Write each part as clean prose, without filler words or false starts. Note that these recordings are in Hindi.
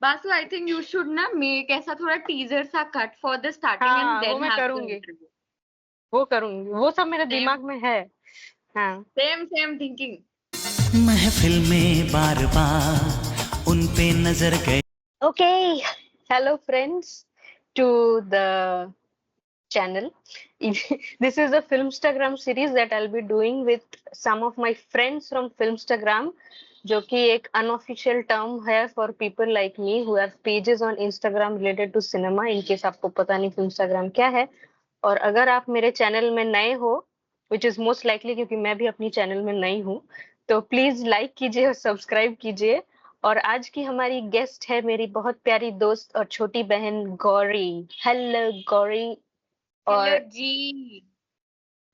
Basu I think you should ना मेक ऐसा थोड़ा टीजर सा cut for the starting and हाँ वो देन मैं हैव द करूंगी, इंटरव्यू। वो करूंगी, वो सब मेरे सेम दिमाग में है। हाँ सेम सेम थिंकिंग। महफिल में बार बार उन पे नजर गए। okay, hello friends to the channel. This is a Filmstagram series that I'll be doing with some of my friends from Filmstagram, जो कि एक unofficial term है for people like me who have pages on Instagram related to cinema. In case आपको पता नहीं Filmstagram क्या है, और अगर आप मेरे चैनल में नए हो, which is most likely क्योंकि मैं भी अपनी चैनल में नई हूँ, तो प्लीज लाइक कीजिए और सब्सक्राइब कीजिए। और आज की हमारी गेस्ट है मेरी बहुत प्यारी दोस्त और छोटी बहन गौरी। हेलो गौरी। हेलो और जी।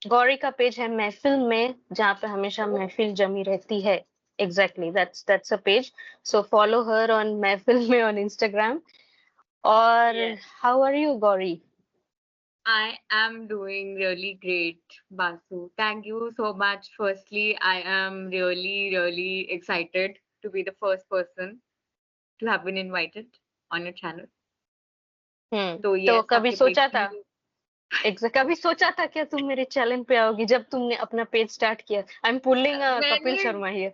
गौरी का पेज है महफिल में, जहाँ पे हमेशा महफिल जमी रहती है। Exactly that's a page, so follow her on Mehfil में ऑन इंस्टाग्राम। और Yes, how are you Gauri? I am doing really great, Basu. Thank you so much. Firstly, I am really excited to be the first person to have been invited on your channel. तो तो yes, कभी आपके सोचा पेज था, की कभी सोचा था क्या तुम मेरे चैनल पे आओगी जब तुमने अपना पेज स्टार्ट किया? आई एम पुलिंग कपिल मैंने शर्मा हियर।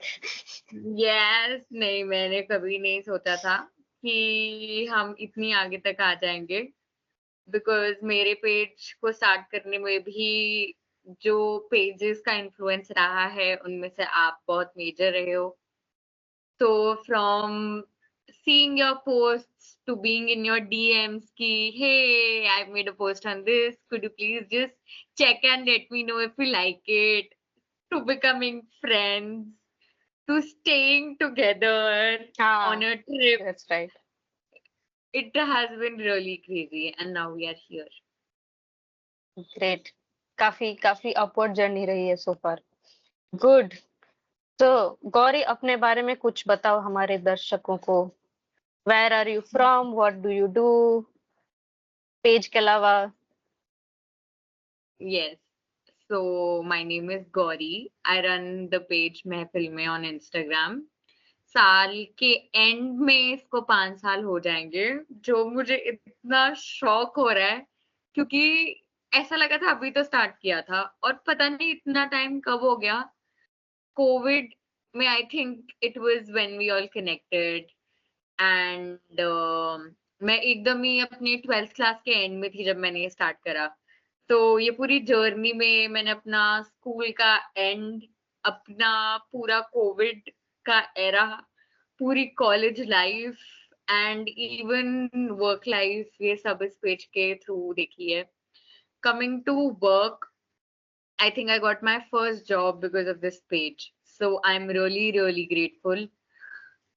यस नहीं, मैंने कभी नहीं सोचा था कि हम इतनी आगे तक आ जाएंगे। बिकॉज मेरे पेज को स्टार्ट करने में भी जो पेजेस का इन्फ्लुएंस रहा है उनमें से आप बहुत मेजर रहे हो। So from seeing your posts to being in your DMs ki, hey, I've made a post on this. Could you please just check and let me know if you like it? To becoming friends, to staying together on हाँ, a trip. That's right. It has been really crazy, and now we are here. Great. काफी काफी अपवर्ड जर्नी रही है सो फार। गुड। तो गौरी, अपने बारे में कुछ बताओ हमारे दर्शकों को। Where are you from, what do you do, page के अलावा? Yes. So my name is Gauri. I run the page Mehfil Mein on Instagram. साल के एंड में इसको 5 साल हो जाएँगे, जो मुझे इतना शॉक हो रहा है, क्योंकि ऐसा लगा था अभी तो स्टार्ट किया था और पता नहीं इतना टाइम कब हो गया। कोविड में I think it was when we all connected and मैं एकदम ही अपनी 12th क्लास के एंड में थी जब मैंने ये स्टार्ट करा। तो ये पूरी जर्नी में मैंने अपना स्कूल का एंड, अपना पूरा कोविड का एरा, पूरी college life and even work life, ये सब इस पेज के थ्रू देखी है। Coming to work, I think I got my first job because of this page. So I'm really grateful.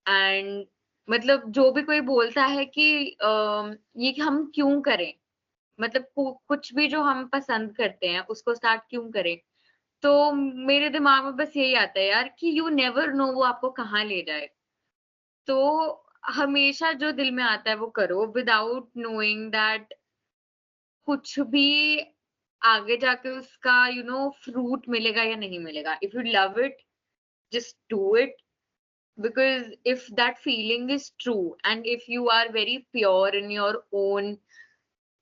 And मतलब जो भी कोई बोलता है कि ये हम क्यों करें, मतलब कुछ भी जो हम पसंद करते हैं उसको स्टार्ट क्यों करें, तो मेरे दिमाग में बस यही आता है यार कि यू नेवर नो वो आपको कहाँ ले जाए। तो हमेशा जो दिल में आता है वो करो विदाउट नोइंग दैट कुछ भी आगे जाके उसका फ्रूट मिलेगा या नहीं मिलेगा। If you love it, just do it, because if that feeling is true and if you are very pure in your own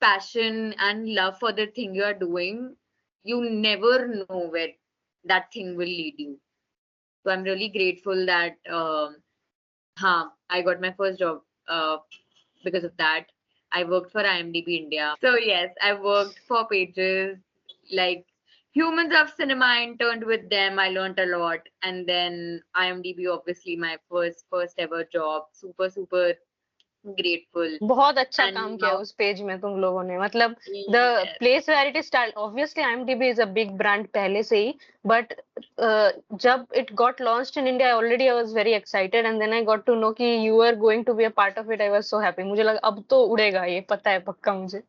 passion and love for the thing you are doing, you never know where that thing will lead you. So I'm really grateful that I got my first job because of that. I worked for IMDb India. So yes, I worked for pages like Humans of Cinema. I interned with them. I learned a lot. And then IMDb, obviously, my first ever job. Super grateful. बहुत अच्छा And काम किया now, उस पेज में तुम लोगों ने, मतलब the yes, place where it is start, obviously IMDb is a big brand पहले से ही, बट जब it got launched in India already I was very excited and then I got to know कि you are going to be a part of it. I was so happy, मुझे लगा अब तो उड़ेगा, ये पता है पक्का मुझे।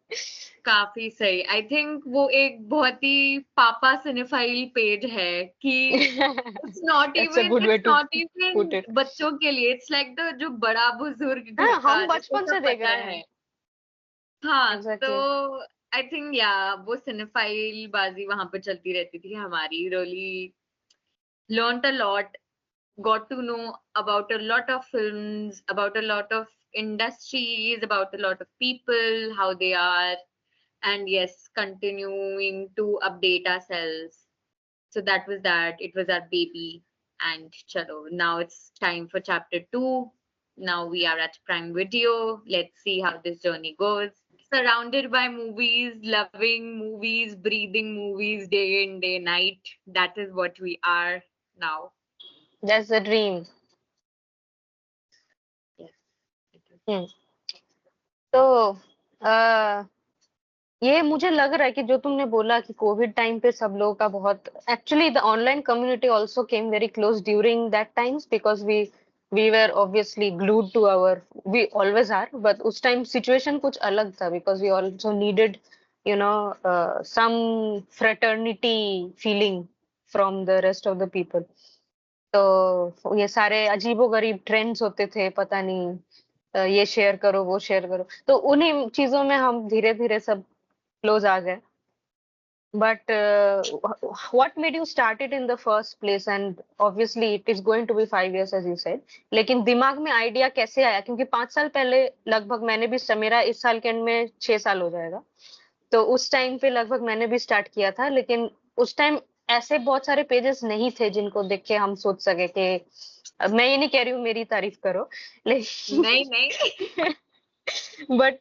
काफी सही। आई थिंक वो एक बहुत ही पापा सिनेफाइल पेज है कि that's a good way it's to not put even it. बच्चों के लिए, इट्स लाइक द जो बड़ा बुजुर्ग घर हाँ, का हम जिसको बचपन से सब देख पता रहे हैं। है। हाँ, एग्जैक्टली। तो आई थिंक या वो सिनेफाइल बाजी वहां पे चलती रहती थी हमारी। Really learned a lot, got to know about a lot of films, about a lot of industries, about a lot of people, how they are, and yes, continuing to update ourselves. So that was that. It was our baby. And chalo, now it's time for chapter 2. Now we are at Prime Video. Let's see how this journey goes. Surrounded by movies, loving movies, breathing movies day in, day night. That is what we are now. That's the dream. Yes. it is. Hmm. तो ये मुझे लग रहा है कि जो तुमने बोला कि कोविड टाइम पे सब लोगों का बहुत actually the online community also came very close during that times because we were obviously glued to our we always are but उस टाइम सिचुएशन कुछ अलग था because we also needed you know some fraternity feeling from the rest of the people तो ये सारे अजीबोगरीब ट्रेंड्स होते थे पता नहीं ये शेयर करो वो शेयर करो तो उन्हीं चीजों में हम धीरे धीरे सब क्लोज आ गए but what made you start it in the first place and obviously it is going to be 5 years as you said लेकिन दिमाग में आइडिया कैसे आया क्योंकि 5 साल पहले लगभग मैंने भी मेरा इस साल के एंड में 6 साल हो जाएगा तो उस टाइम पे लगभग मैंने भी स्टार्ट किया था लेकिन उस टाइम ऐसे बहुत सारे पेजेस नहीं थे जिनको देख के हम सोच सके कि मैं ये नहीं कह रही हूँ मेरी तारीफ करो लेकिन नहीं बट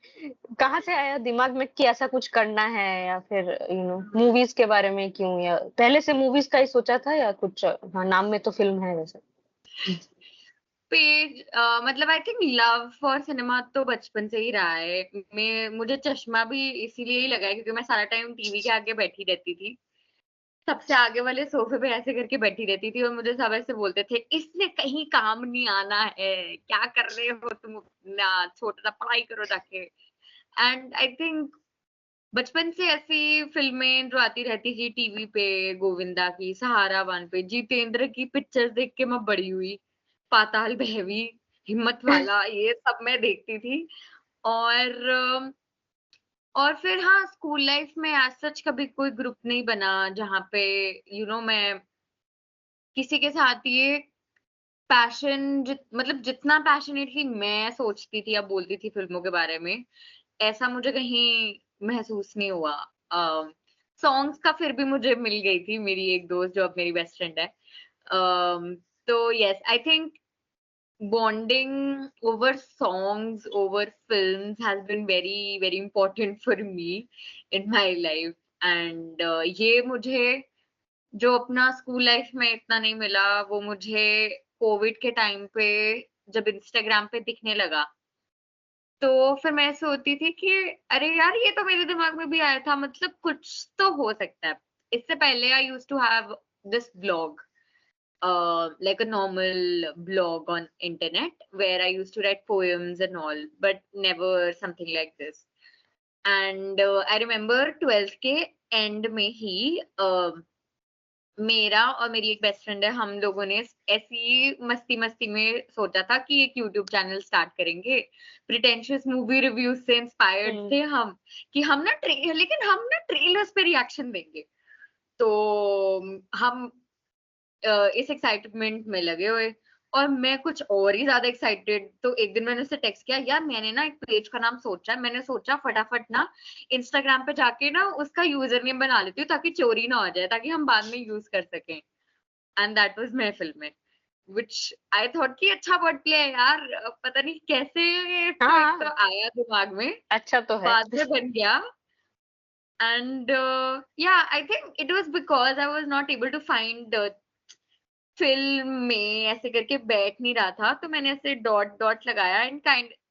कहाँ से आया दिमाग में कि ऐसा कुछ करना है या फिर मूवीज के बारे में क्यों या पहले से मूवीज का ही सोचा था या कुछ हाँ नाम में तो फिल्म है वैसे पेज मतलब I think love for cinema तो बचपन से ही रहा है मुझे चश्मा भी इसीलिए ही लगा है क्योंकि मैं सारा टाइम टीवी के आगे बैठी रहती थी सबसे आगे वाले सोफे पे ऐसे करके बैठी रहती थी और मुझे सब ऐसे बोलते थे इसने कहीं काम नहीं आना है क्या कर रहे हो तुम ना छोटा सा पढ़ाई करो जाके एंड आई थिंक बचपन से ऐसी फिल्में जो आती रहती थी टीवी पे गोविंदा की सहारा वन पे जितेंद्र की पिक्चर्स देख के मैं बड़ी हुई पाताल भैरवी हिम्मत वाला ये सब मैं देखती थी और और फिर हाँ स्कूल लाइफ में एज सच कभी कोई ग्रुप नहीं बना जहाँ पे मैं किसी के साथ ये पैशन मतलब जितना पैशनेटली मैं सोचती थी या बोलती थी फिल्मों के बारे में ऐसा मुझे कहीं महसूस नहीं हुआ सॉन्ग्स का फिर भी मुझे मिल गई थी मेरी एक दोस्त जो अब मेरी बेस्ट फ्रेंड है तो yes I think bonding over songs over films has been very important for me in my life and ये मुझे जो अपना स्कूल लाइफ में इतना नहीं मिला वो मुझे कोविड के टाइम पे जब इंस्टाग्राम पे दिखने लगा तो फिर मैं सोचती थी कि अरे यार ये तो मेरे दिमाग में भी आया था मतलब कुछ तो हो सकता है इससे पहले I used to have this blog like a normal blog on internet where I used to write poems and all, but never something like this. And I remember 12th के end में ही मेरा और मेरी एक बेस्ट फ्रेंड है हम लोगों ने ऐसी मस्ती मस्ती में सोचा था कि एक यूट्यूब चैनल स्टार्ट करेंगे प्रिटेंशियस मूवी रिव्यूज से इंस्पायर्ड थे हम कि हम ना लेकिन हम ना ट्रेलर्स पे रिएक्शन देंगे तो हम इस एक्साइटमेंट में लगे हुए और मैं कुछ और ही ज्यादा एक्साइटेड तो एक दिन मैंने उसे टेक्स्ट किया यार मैंने ना एक पेज का नाम सोचा है मैंने सोचा फटाफट ना इंस्टाग्राम पे जाके ना उसका यूजर नेम बना लेती हूँ ताकि चोरी ना हो जाए ताकि हम बाद में यूज कर सकें एंड दैट वाज महफिल में which I thought कि अच्छा वर्ड प्ले है यार पता नहीं कैसे तो आया दिमाग में अच्छा तो है बाद में बन गया and yeah I think it was because I was not able to find film में ऐसे करके बैठ नहीं रहा था तो मैंने ऐसे डॉट डॉट लगाया and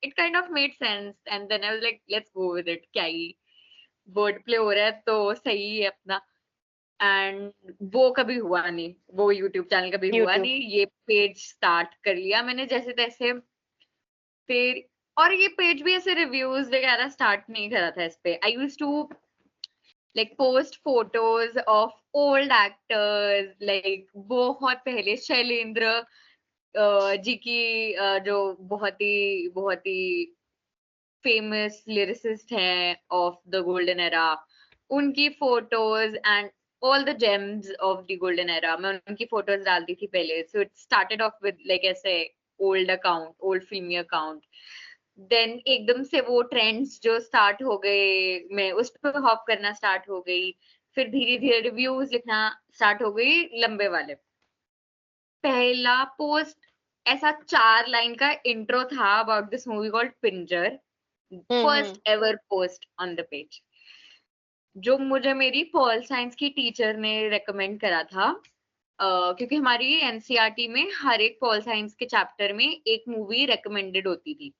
it kind of made sense and then I was like let's go with it क्या ही वर्ड प्ले हो रहा है तो सही है अपना एंड वो कभी हुआ नहीं वो यूट्यूब चैनल कभी हुआ नहीं ये पेज स्टार्ट कर लिया मैंने जैसे तैसे फिर और ये पेज भी ऐसे रिव्यूज वगैरह स्टार्ट नहीं करा था इस पे I used to like post photos of old actors like बहुत पहले शैलेंद्र जी की जो बहुत ही फेमस लिरिसिस्ट हैं of the golden era उनकी photos and all the gems of the golden era मैं उनकी फोटोज डालती थी पहले so it started off with like ऐसे old filmy account देन एकदम से वो ट्रेंड्स जो स्टार्ट हो गए, मैं उस पे हॉप करना स्टार्ट हो गई। फिर धीरे-धीरे रिव्यूज लिखना स्टार्ट हो गई लंबे वाले। पहला पोस्ट ऐसा 4 लाइन का इंट्रो था about this movie called Pinjar, hmm. First ever post on the page, जो मुझे मेरी पॉल साइंस की टीचर ने रेकमेंड करा था। क्योंकि हमारी एनसीईआरटी में हर एक पॉल साइंस के चैप्टर में एक मूवी रेकमेंडेड होती थी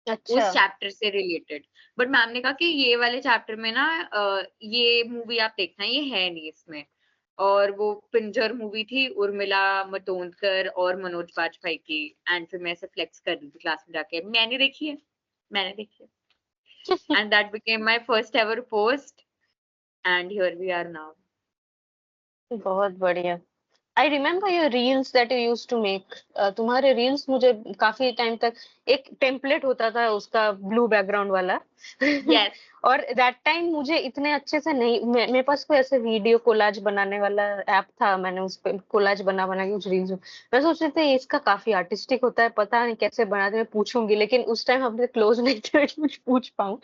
अच्छा। उस चैप्टर से रिलेटेड। बट मैम ने कहा कि ये वाले चैप्टर में ना ये मूवी आप देखना, ये है नहीं इसमें। और वो पिंजर मूवी थी उर्मिला मातोंडकर और मनोज बाजपेयी की। एंड फिर मैं ऐसे फ्लेक्स कर रही थी क्लास में जाके, मैंने देखी है, मैंने देखी है। And that became my first ever post and here we are now. बहुत बढ़िया। I remember your reels that you use to make. तुम्हारे रील्स मुझे काफी टाइम तक, एक टेम्पलेट होता था उसका ब्लू बैकग्राउंड वाला। यस। और दैट टाइम मुझे इतने अच्छे से नहीं, मेरे पास कोई ऐसे वीडियो कोलाज बनाने वाला ऐप था, मैंने उस पे कोलाज बना बना के उस रील्स में, मैं सोच रही थी इसका काफी आर्टिस्टिक होता है, पता नहीं कैसे बनाते, मैं पूछूंगी, लेकिन उस टाइम हमसे क्लोज नहीं थे कि कुछ पूछ पाऊं।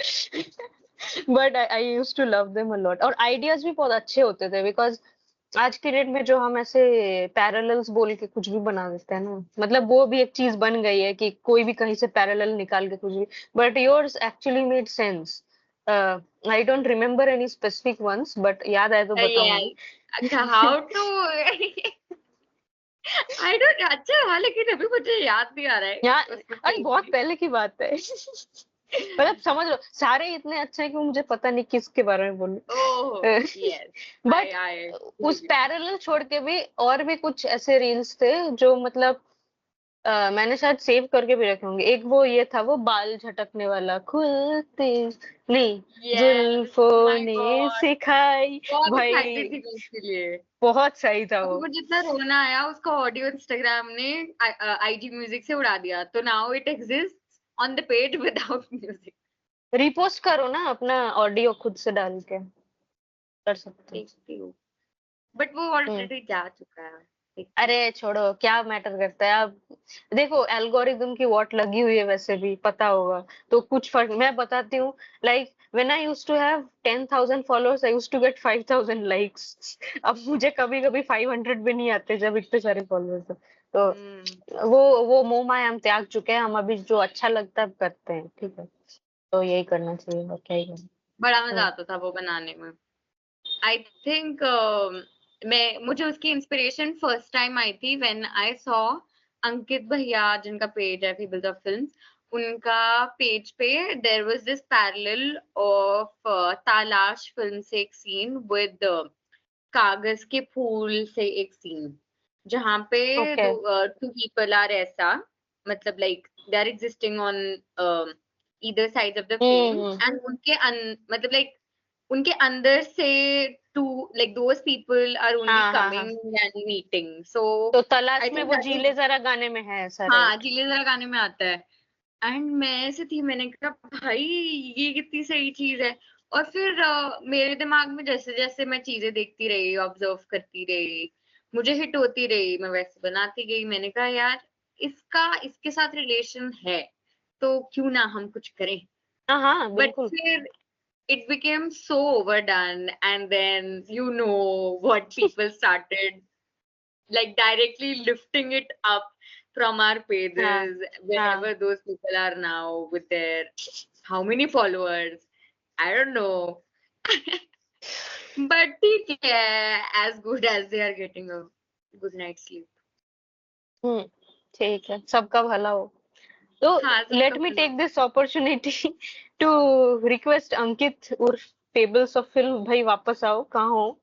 But I use to love them a lot, और आइडियाज भी बहुत अच्छे होते थे, बिकॉज आज के डेट में जो हम ऐसे पैरेलल्स बोल के कुछ भी बना देते हैं ना, मतलब वो भी एक चीज बन गई है कि कोई भी कहीं से पैरेलल निकाल के कुछ भी, but yours actually made sense. I don't remember any specific ones, but याद आए तो बताऊंगी। अच्छा, हाउ टू आई डोंट, अच्छा हाँ, लेकिन अभी मुझे याद नहीं आ रहा है यहाँ, उसमें अरे कोई बहुत भी। पहले की बात है। मतलब समझ लो, सारे इतने अच्छे हैं कि मुझे पता नहीं किसके बारे में बोलूं। ओह यस, बट आई उस पैरेलल छोड़ के भी और भी कुछ ऐसे रील्स थे जो मतलब मैंने शायद सेव करके भी रखे होंगे। एक वो ये था, वो बाल झटकने वाला, खुलते नहीं यस, जुल्फों माय ने गॉड, सिखाई, बहुत एक्साइटेड भाई थी मैं उसके लिए। बहुत सही था और वो। मुझे इतना रोना आया, उसका ऑडियो इंस्टाग्राम ने आईजी म्यूजिक से उड़ा दिया, तो now it exists on the page without music. Repost करो ना अपना ऑडियो खुद से डाल के, कर सकते हो। देखती हूँ, बट वो हम्म। ऑलरेडी जा चुका है। देखती हूँ। अरे छोड़ो, क्या मैटर करता है। आप देखो, एल्गोरिदम की वॉट लगी हुई है, वैसे भी पता होगा, तो कुछ फर्क, मैं बताती हूँ। Like when I used to have 10,000 followers, I used to get 5,000 likes. अब मुझे कभी कभी 500 भी नहीं आते जब इतने सारे फॉलोअर्स हैं। हम्म, तो वो मोह माया हम त्याग चुके हैं, हम अभी जो अच्छा लगता है अब करते हैं, ठीक है। तो यही करना चाहिए, और क्या ही करना। बड़ा मजा हम्म। आता था वो बनाने में। आई थिंक मैं मुझे उसकी इंस्पिरेशन फर्स्ट टाइम आई थी व्हेन आई सॉ अंकित भैया, जिनका पेज है पीपल्स ऑफ फिल्म्स, उनका पेज पे there was this parallel of Talaash film से एक सीन विद कागज के फूल से एक सीन, जहाँ पे ओके। टू पीपल आर ऐसा, मतलब like they are existing on either side of the frame, hmm. And उनके मतलब लाइक उनके अंदर से to, like those people are only हाँ हाँ हाँ। कमिंग एंड मीटिंग, सो तो आई तलाश में थिंक वो दैट इज, जीले जरा गाने में है ऐसा, हाँ, राइट? जिले जरा गाने में आता है। एंड मैं ऐसे थी, मैंने कहा भाई ये कितनी सही चीज है। और फिर मेरे दिमाग में जैसे जैसे मैं चीजें देखती रही, ऑब्जर्व करती रही, मुझे हिट होती रही, मैं वैसे बनाती गई। मैंने कहा यार इसका इसके साथ रिलेशन है, तो क्यों ना हम कुछ करें। हाँ हाँ बट बिल्कुल। फिर it became so overdone, and then you know what people started like directly lifting it up from our हाँ pages हाँ। whenever those people are now with their how many followers, I don't know. But ठीक है, as good as they are getting a good night's sleep. हम्म। ठीक है, सबका भला हो। तो हाँ, सबका लेट मी भला टेक हो। दिस अपॉर्चुनिटी टू रिक्वेस्ट अंकित उर्फ फेबल्स ऑफ फिल्म, भाई वापस आओ, कहाँ हो?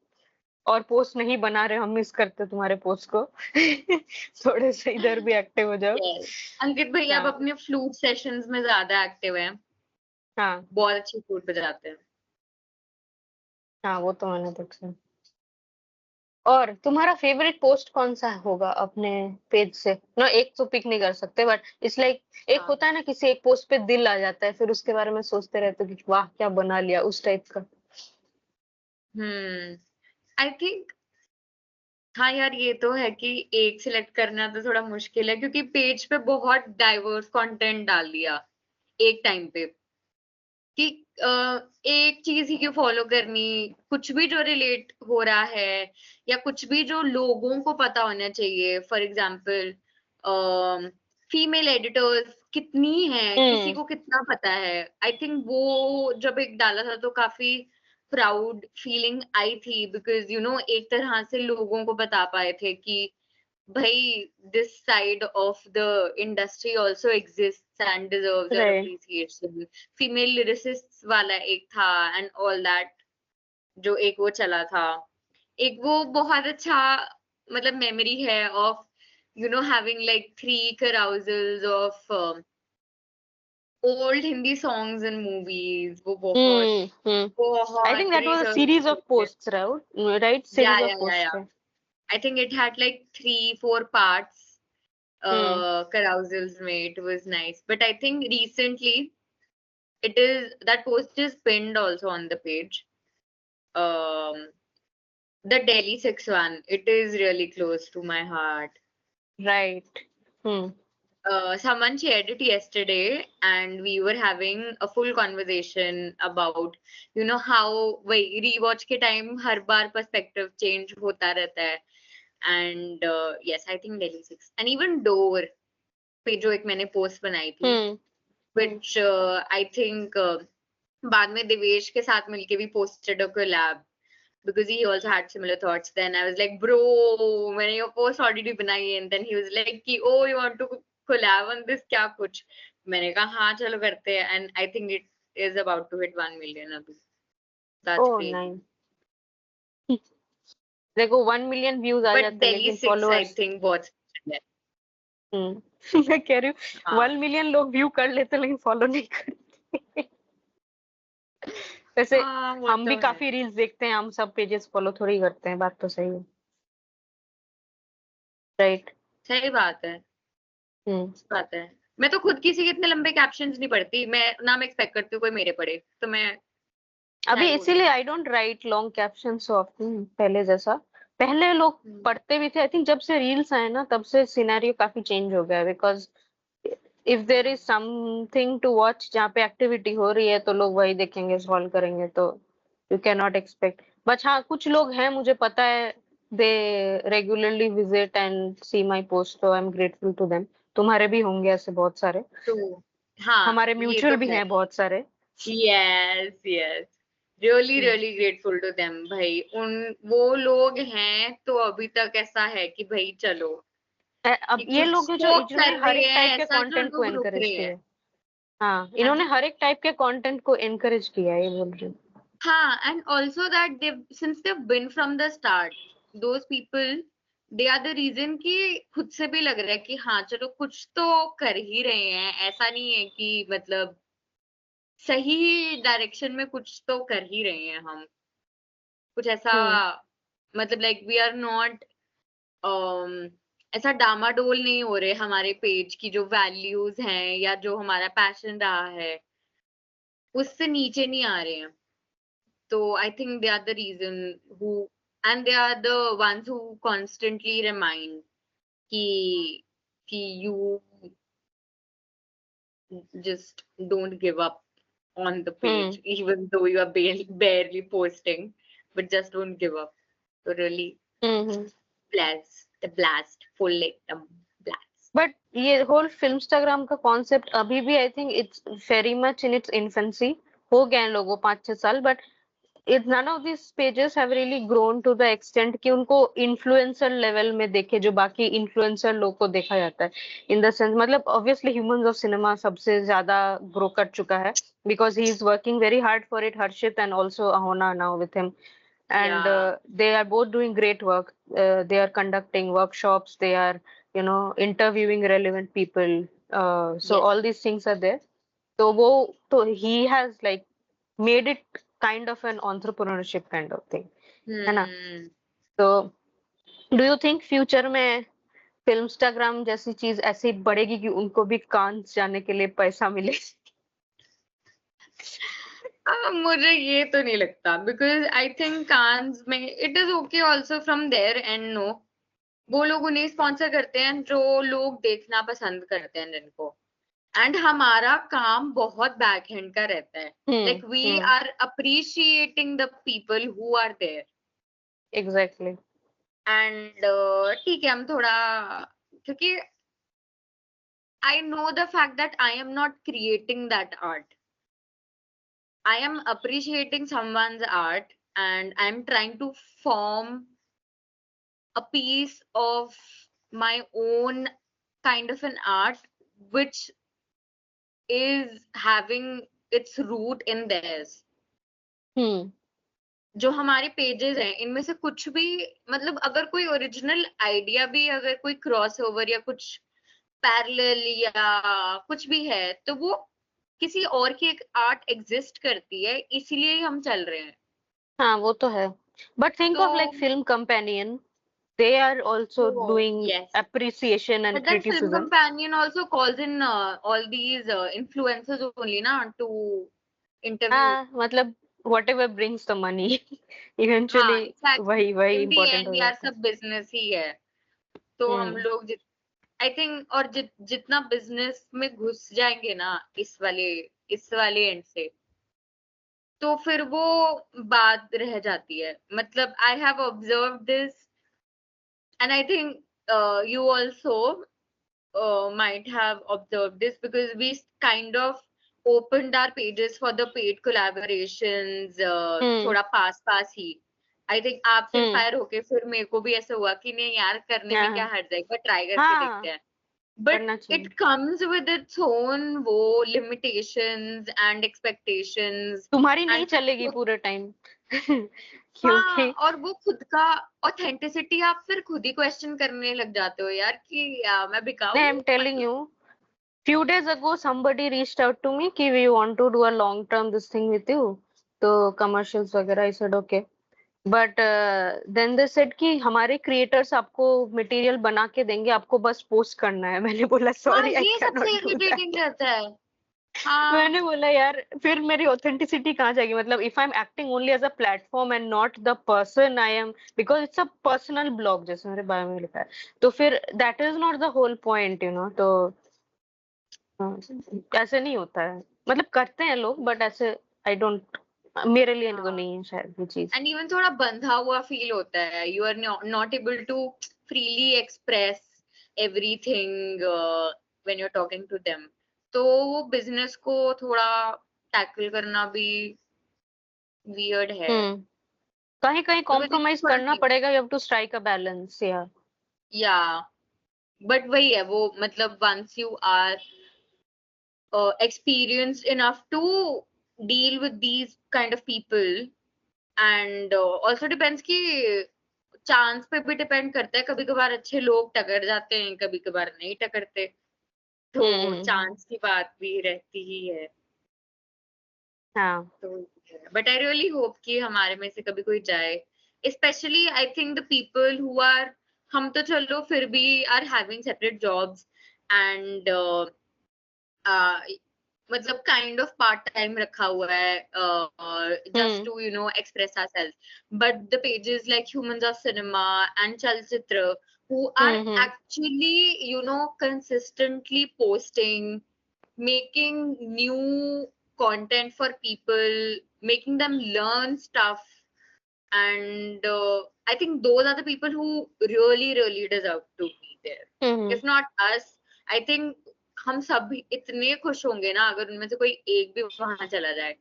और पोस्ट नहीं बना रहे, हम मिस करते तुम्हारे पोस्ट को। थोड़े से इधर भी एक्टिव हो जाओ। Yes. अंकित भैया अब हाँ अपने फ्लूट सेशंस में ज्यादा एक्टिव हैं, हाँ बहुत अच्छी फ्लूट बजाते हैं। हाँ, वो तो मैंने देखा। और तुम्हारा फेवरेट पोस्ट कौन सा होगा अपने पेज से ना? एक तो पिक नहीं कर सकते, बट इट्स लाइक, एक हाँ, होता है ना किसी एक पोस्ट पे दिल आ जाता है, फिर उसके बारे में सोचते रहते हो कि वाह क्या बना लिया, उस टाइप का। आई थिंक, हाँ यार, ये तो है कि एक सिलेक्ट करना तो थोड़ा मुश्किल है, क्योंकि पेज पे बहुत डाइवर्स कंटेंट डाल दिया। एक टाइम पे कि एक चीज ही क्यों फॉलो करनी, कुछ भी जो रिलेट हो रहा है या कुछ भी जो लोगों को पता होना चाहिए। फॉर एग्जाम्पल फीमेल एडिटर्स कितनी हैं, किसी को कितना पता है। आई थिंक वो जब एक डाला था तो काफी प्राउड फीलिंग आई थी, बिकॉज एक तरह से लोगों को बता पाए थे कि भाई this side of the industry also exists and deserves our right. appreciation. Female lyricists वाला एक था and all that, जो एक वो चला था, एक वो बहुत अच्छा मतलब मेमोरी है of having like 3 carousels of old Hindi songs and movies. वो बहुत I think बहुत that was a research series of करके, posts, right? yeah Series of yeah yeah posts. yeah I think it had like 3-4 parts. Carousels made. It was nice. But I think recently that post is pinned also on the page. Um, the Delhi 6 one. It is really close to my heart. Right. Someone shared it yesterday, and we were having a full conversation about, how वही rewatch के time हर बार perspective change होता रहता है. And yes, I think Delhi 6 and even Door पे जो एक मैंने post बनाई थी, which I think बाद में देवेश के साथ मिलके भी posted a collab because he also had similar thoughts. Then I was like, bro, मैंने ये post already बनाई है, and then he was like कि oh you want to collab on this क्या कुछ, मैंने कहा हाँ चलो करते हैं, and I think it is about to hit 1 million अभी. That's Oh, crazy. nice. देखो 1 million views आ But जाते हैं Delhi लेकिन 6 I followers think बहुत है. मैं कह रही हूँ हाँ 1 million लोग व्यू कर लेते लेकिन फॉलो नहीं करते वैसे हाँ वो हम तो भी है. काफी रील्स देखते हैं, हम सब पेजेस फॉलो थोड़ी करते हैं, बात तो सही है, राइट? सही बात है. हम्म बात है. मैं तो खुद किसी के इतने लंबे कैप्शंस नहीं पढ़ती, मैं ना मैं एक्सपेक्ट करती हूँ कोई मेरे पढ़े, तो मैं क्या अभी ही बोलूं. इसीलिए I don't write long caption so often पहले जैसा. पहले लोग पढ़ते भी थे, आई थिंक जब से रील्स आए ना तब से सिनेरियो काफी चेंज हो गया है, because if there is something to watch जहाँ पे एक्टिविटी हो रही है तो लोग वही देखेंगे, सॉल्व करेंगे, तो you can not expect. But हाँ कुछ लोग हैं मुझे पता है, they regularly visit and see my post, तो I am grateful to them. तुम्हारे भी होंगे ऐसे बहुत सारे, तो हाँ हमारे ये म्यूचुअल तो भी है. हैं बहुत सारे. Yes yes, really really grateful to them. भाई वो लोग हैं तो अभी तक ऐसा है कि भाई चलो अब कि ये कुछ लोग जो तो इन्होंने कर हर रहे एक हैं टाइप के ऐसा जो कंटेंट को लोग रुक एनकरेज रहे किया हैं. है. हाँ हाँ इन्होंने जी. हर एक टाइप के कंटेंट को एनकरेज किया है, ये बोल रही हूँ. हाँ, and also that since they've been from the start, those people, they are the reason कि खुद से भी लग रहा है कि हाँ चलो कुछ तो कर ही रहे हैं, ऐसा नहीं है कि मतलब सही डायरेक्शन में कुछ तो कर ही रहे हैं हम, कुछ ऐसा हम्म मतलब लाइक वी आर नॉट ऐसा डामाडोल नहीं हो रहे. हमारे पेज की जो वैल्यूज हैं या जो हमारा पैशन रहा है उससे नीचे नहीं आ रहे हैं. So I think they are the reason who, and they are the ones who constantly remind कि you just don't give up on the page, even though you are barely posting, but just don't give up. So really hmm blast, full एकदम blast. बट ये होल फिल्मस्टाग्राम का कॉन्सेप्ट अभी भी I think it's very much in its infancy. हो गए हैं लोगों 5-6 साल, but it none of these pages have really grown to the extent कि उनको इन्फ्लुएंसर लेवल में देखे जो बाकी इन्फ्लुएंसर लोग को देखा जाता है. इन द सेंस मतलब ऑब्वियसली ह्यूमंस ऑफ सिनेमा सबसे ज्यादा ग्रो कर चुका है, because he is working very hard for it, Harshit and also Ahona now with him, and Yeah. they are both doing great work. They are conducting workshops, they are interviewing relevant people, so Yes. all these things are there. So he has like made it kind of an entrepreneurship kind of thing, है ना? तो डू यू थिंक फ्यूचर में फिल्मस्टाग्राम जैसी चीज ऐसी बढ़ेगी कि उनको भी कांस जाने के लिए पैसा मिले? मुझे ये तो नहीं लगता, बिकॉज आई थिंक कांस में it is okay also from their end. No, वो लोग उन्हें स्पॉन्सर करते हैं जो लोग देखना पसंद करते हैं जिनको. एंड हमारा काम बहुत बैक हैंड का रहता है. Like we are appreciating the people who are there. Exactly. And ठीक है, हम थोड़ा, क्योंकि I know the fact that I am not creating that art. I am appreciating someone's art and I'm trying to form a piece of my own kind of an art which is having its root in theirs. जो हमारे पेजेस हैं इनमें से कुछ भी, मतलब अगर कोई ओरिजिनल आइडिया भी, अगर कोई क्रॉस ओवर या कुछ पैरेलल या कुछ भी है, तो वो किसी और की एक आर्ट एग्जिस्ट करती है, इसीलिए ही हम चल रहे हैं. हाँ, वो तो है. बट थिंक ऑफ लाइक तो film companion, they are also doing yes, appreciation and but then Film criticism. Companion also calls in all these influencers only na to interview. हाँ, मतलब whatever brings the money eventually हाँ, exactly. वही In the important हो end यार जाता है. सब बिजनेस ही है. तो हम लोग आई थिंक, और जितना बिजनेस में घुस जाएंगे ना इस वाले एंड से, तो फिर वो बात रह जाती है. मतलब I have observe this and I think you also might have observed this, because we kind of opened our pages for the paid collaborations थोड़ा पास ही. आई थिंक आपसे इंस्पायर होके फिर मेरे को भी ऐसा हुआ कि नहीं यार, करने में क्या हर्ज है, एक बार ट्राई करके देखते हैं. But it comes with its own वो limitations and expectations. तुम्हारी नहीं and चलेगी खुद- पूरे टाइम हाँ, क्योंकि और वो खुद का ऑथेंटिसिटी आप फिर खुद ही क्वेश्चन करने लग जाते हो यार, कि मैं बिकाऊ आई एम हूँ, telling you, few days ago somebody reached out to me कि we want to do a long term this thing with you, तो commercials वगैरह. I said okay, but then they said कि हमारे creators आपको material बना के देंगे, आपको बस post करना है. मैंने बोला हाँ, sorry I ये cannot सबसे do that. इरिटेटिंग रहता है. हाँ, मैंने बोला यार फिर मेरी ऑथेंटिसिटी कहाँ जाएगी. मतलब if I am acting only as a platform and not the person I am, because it's a personal blog जैसे मेरे बायो में लिखा है, तो फिर that is not the whole point you know. तो ऐसे नहीं होता है. मतलब करते हैं लोग बट ऐसे आई डोंट, मेरे लिए तो हाँ. नहीं है शायद ये चीज. एंड इवन थोड़ा बंधा हुआ फील होता है. You are not able to freely express everything when you are talking to them. तो वो बिजनेस को थोड़ा टैकल करना भी वियर्ड है. कहीं कहीं कॉम्प्रोमाइज थोड़ा करना पड़ेगा. You have to strike a balance. या बट वही है वो, मतलब once you are experienced enough to deal with these kind of people, and also depends कि चांस पे भी डिपेंड करता है. कभी कभार अच्छे लोग टकर जाते हैं, कभी कभार नहीं टकरते, तो चांस की बात भी रहती ही है. हाँ. तो बट आई रियली होप कि हमारे में से कभी कोई जाए. Specially I think the people who are, हम तो चलो फिर भी are having separate jobs and मतलब काइंड ऑफ पार्ट टाइम रखा हुआ है just to express ourselves. But the pages like Humans of Cinema and Chalchitra, who are actually consistently posting, making new content for people, making them learn stuff, and I think those are the people who really deserve to be there. If not us, I think हम सब इतने खुश होंगे ना अगर उनमें से कोई एक भी वहां चला जाए.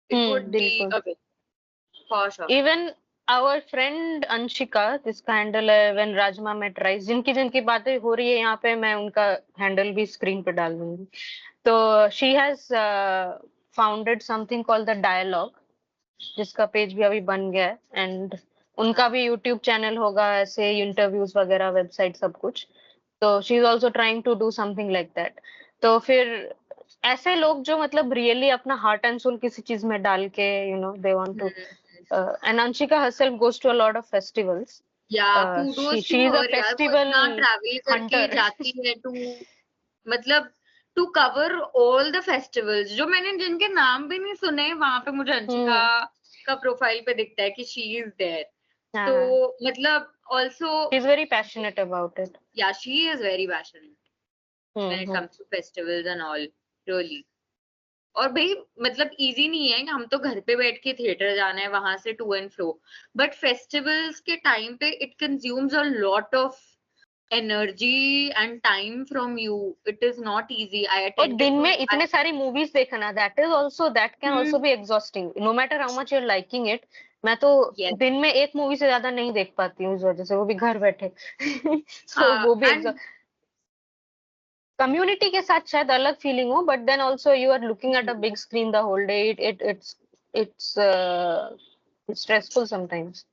It would be a win for sure. Even our friend Anshika, जिसका हैंडल है When Rajma Met Rice, जिनकी बातें हो रही है यहाँ पे, मैं उनका हैंडल भी स्क्रीन पे डाल दूंगी. तो she has founded something called the Dialogue, जिसका पेज भी अभी बन गया है. एंड उनका भी यूट्यूब चैनल होगा, ऐसे इंटरव्यूज वगैरह, वेबसाइट, सब कुछ. तो she is also trying to do something like that. तो फिर ऐसे लोग जो मतलब रियली अपना हार्ट एंड सोल किसी चीज में डाल के दे want to. And Anshika herself goes to a lot of festivals. kudos to she is a her यार, वो festival इतना ट्रैवल करके hunter. जाती है मतलब to cover all the festivals. जो मैंने जिनके नाम भी नहीं सुने, वहां पे मुझे अंशिका का प्रोफाइल पे दिखता है कि शी इज देयर. तो मतलब also she is very passionate about it. yeah, she is very passionate. when it comes to festivals and all, really. और भाई मतलब इजी नहीं है, हम तो घर पे बैठ के थिएटर जाना है, वहां से to and fro, but festivals के टाइम पे it consumes a lot of energy and time from you. It is not easy. I और दिन अटेंडेड में इतने सारी मूवीज देखना, that can also be exhausting no matter how much you're liking it. मैं तो Yes. दिन में एक मूवी से ज्यादा नहीं देख पाती हूँ, इस वजह से, वो भी घर बैठे. So वो भी and कम्युनिटी के साथ शायद अलग फीलिंग हो, but then also you are looking at a big screen the whole day. It's stressful sometimes.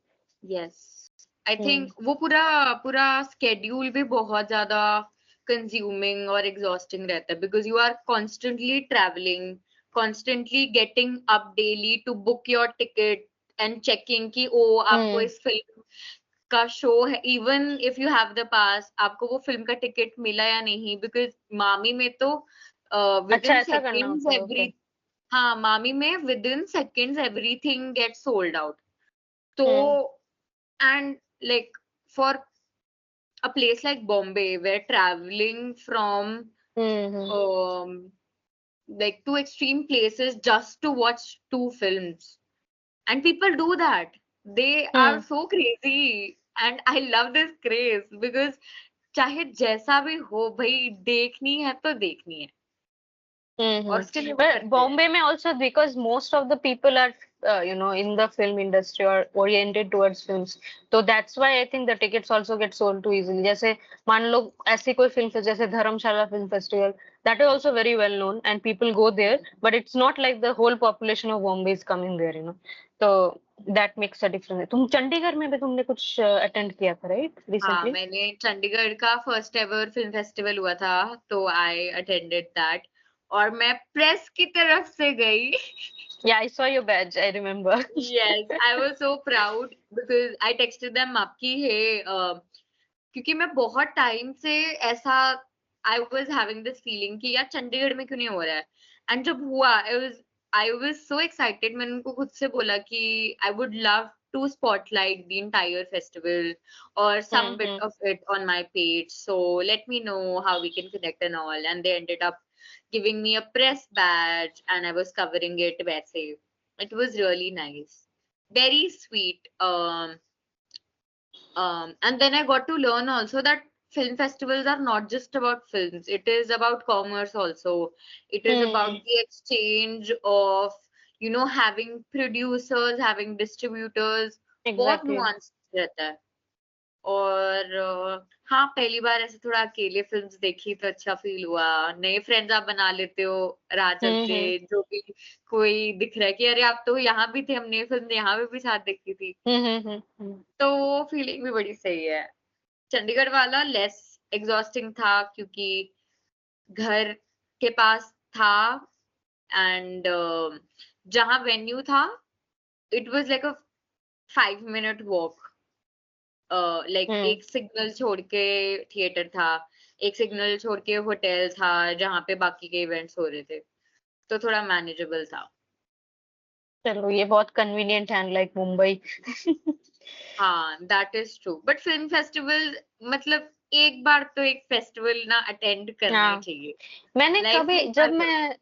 yes, I think वो पूरा schedule भी बहुत ज्यादा consuming और exhausting रहता है, because you are constantly traveling, constantly getting up daily to book your ticket and checking कि ओ आपको इस फिल्म का शो है, even if you have the pass, आपको वो फिल्म का टिकट मिला या नहीं, बिकॉज मामी में तो विद अच्छा, इन ऐसा करना सेकेंड्स होता है. Every, okay. हाँ मामी में within seconds everything get sold out. तो and like for a place like Bombay where travelling from like two extreme places just to watch two films, and people do that. They are so crazy, and I love this craze because चाहे जैसा भी हो भाई, देखनी है तो देखनी है, और उसके लिए वो But करते हैं. Bombay में also, because most of the people are in the film industry or oriented towards films, so that's why I think the tickets also get sold too easily. जैसे मान लो ऐसी कोई film जैसे धर्मशाला film festival, that is also very well known and people go there, but it's not like the whole population of Bombay is coming there, so that makes a difference. तुम चंडीगढ़ में भी तुमने कुछ अटेंड किया था, right, हाँ, recently? मैंने चंडीगढ़ का फर्स्ट एवर फिल्म फेस्टिवल हुआ था, तो आई अटेंडेड दैट, और मैं प्रेस की तरफ से गई. Yeah, I saw your badge, I remember. Yes, I was so proud because I texted them आपकी है, क्योंकि मैं बहुत टाइम से ऐसा I was having this feeling कि यार चंडीगढ़ में क्यों नहीं हो रहा है, एंड जब हुआ I was so excited. मैंने उनको खुद से बोला कि I would love to spotlight the entire festival or some bit of it on my page, so let me know how we can connect and all, and they ended up giving me a press badge and I was covering it वैसे. It was really nice, very sweet. And then I got to learn also that film festivals are not just about films. It is about commerce also. It is about the exchange of, having producers, having distributors. बहुत Exactly. nuance रहता है. और हाँ, पहली बार ऐसे थोड़ा अकेले फिल्म्स देखी तो अच्छा फील हुआ. नए फ्रेंड्स आप बना लेते हो राह चलते, जो भी कोई दिख रहा है कि अरे आप तो यहाँ भी थे, हमने फिल्म यहाँ पे भी साथ देखी थी, तो वो फीलिंग भी बड़ी सही है. चंडीगढ़ वाला लेस एग्जॉस्टिंग था क्योंकि घर के पास था, एंड जहाँ वेन्यू था it was like a 5 minute walk. Like एक सिग्नल छोड़ के थिएटर था, एक सिग्नल छोड़ के होटल था जहाँ पे बाकी के इवेंट्स हो रहे थे, तो थोड़ा मैनेजेबल था. चलो, ये बहुत कन्वीनियंट है, लाइक मुंबई. हाँ, that is true. But film festival मतलब एक बार तो एक फेस्टिवल ना अटेंड करना ही चाहिए. मैंने Life कभी, में एक बार करो.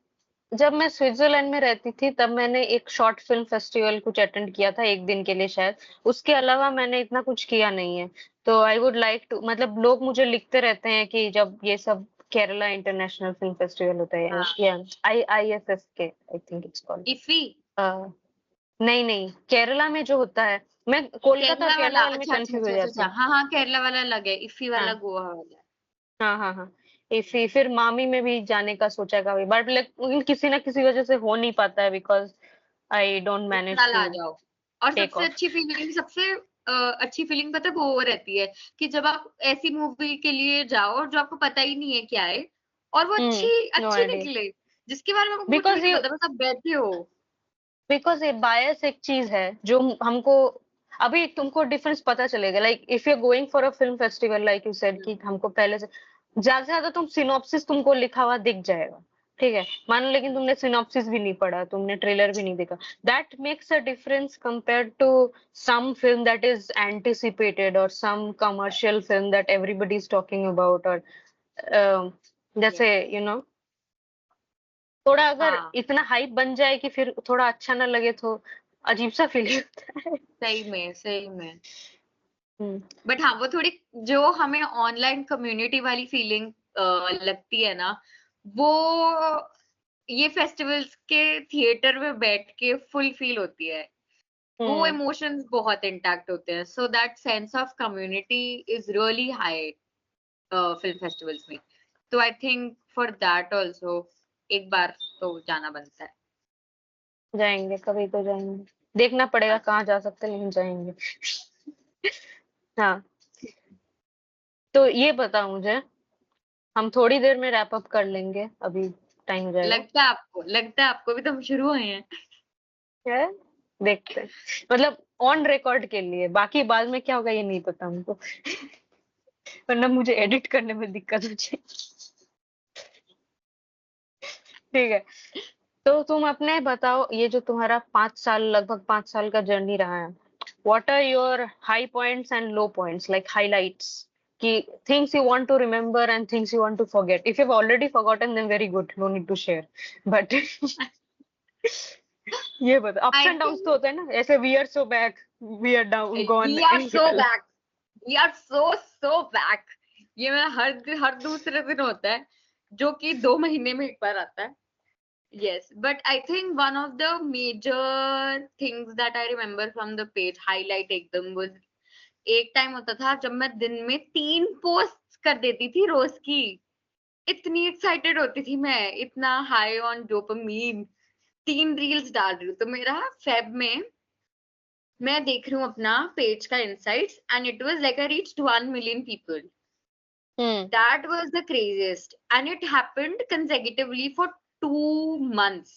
जब मैं स्विट्जरलैंड में रहती थी तब मैंने एक शॉर्ट फिल्म फेस्टिवल कुछ अटेंड किया था, एक दिन के लिए शायद. उसके अलावा मैंने इतना कुछ किया नहीं है. तो आई वुड लाइक टू, मतलब लोग मुझे लिखते रहते हैं कि जब ये सब केरला इंटरनेशनल फिल्म फेस्टिवल होता है, हाँ. या IIFFK, I think it's called. IFFI नहीं, केरला में जो होता है, मैं कोलकाता और केरला केरला वाला, वाले में अच्छा अच्छा कंफ्यूज हो अच्छा जाती अच्छा, हूँ. हाँ हाँ, केरला वाला अलग है, इफी वाला हाँ गोवा वाला है. हाँ. इसी फिर मामी में भी जाने का सोचा कभी, बट लेकिन किसी ना किसी वजह से हो नहीं पाता है, बिकॉज आई डोंट इस मैनेज साल टू आ जाओ. और टेक सबसे ऑफ. अच्छी फीलिंग, अच्छी फीलिंग पता है वो रहती है कि जब आप ऐसी मूवी के लिए जाओ और जो आपको पता ही नहीं है क्या है, और वो अच्छी नो अच्छी आइडिया. निकले, जिसके बारे में आपको कुछ भी बिकॉज नहीं यू पता, बस आप बैठे हो. बिकॉज ये बायस एक चीज है जो हमको, अभी तुमको डिफरेंस पता चलेगा. Like if you are going for a film festival, like you said कि हमको पहले से ज्यादा से ज्यादा तुम सिनॉप्सिस तुमको लिखा हुआ दिख जाएगा, ठीक है, मान लो, लेकिन तुमने सिनॉप्सिस भी नहीं पढ़ा, तुमने ट्रेलर भी नहीं देखा. That makes a difference compared to some film that is anticipated, or some commercial film that everybody is talking about, और जैसे थोड़ा अगर हाँ इतना हाइप बन जाए कि फिर थोड़ा अच्छा ना लगे तो अजीब सा फील होता है। सही में हम्म, बट हाँ वो थोड़ी जो हमें ऑनलाइन कम्युनिटी वाली फीलिंग लगती है ना, वो ये फेस्टिवल्स के थिएटर में बैठ के फुल फील होती है। वो हम्म, इमोशंस बहुत इंटैक्ट होते हैं, so that sense of community is really high film festivals में। तो I think for that also एक बार तो जाना बनता है। जाएंगे कभी तो जाएंगे। देखना पड़ेगा कहाँ जा सकते हैं, लेकिन जाएंगे। हाँ, तो ये बता मुझे, हम थोड़ी देर में रैप अप कर लेंगे, अभी टाइम हो जाएगा। लगता है आपको भी तो हम शुरू हुए हैं। है, देखते हैं। मतलब ऑन रिकॉर्ड के लिए, बाकी बाद में क्या होगा ये नहीं पता हमको। वरना मुझे एडिट करने में दिक्कत हो जाए। ठीक है, तो तुम अपने बताओ, ये जो तुम्हारा 5 साल, लगभग 5 साल का जर्नी रहा है, what are your high points and low points, like highlights, कि things you want to remember and things you want to forget. If you've already forgotten, then very good, no need to share. But ये बता, अप्स आई एंड डाउन्स तो थिंक होता है ना, ऐसे we are so back, we are down we gone are ये सो वाला। Back, we are so back. ये मेरा हर दूसरे दिन होता है, जो कि 2 महीने में एक बार आता है। Yes, but I think one of the major things that I remember from the page highlight एकदम was एक टाइम होता था जब मैं दिन में 3 पोस्ट कर देती थी रोज की। इतनी एक्साइटेड होती थी मैं, इतना हाई ऑन डोपामीन, 3 रील्स डाल रही हूँ। तो मेरा फेब में मैं देख रही हूँ अपना पेज का insights and it was like I reached 1 million people. Hmm, That was the craziest and it happened consecutively for 2 months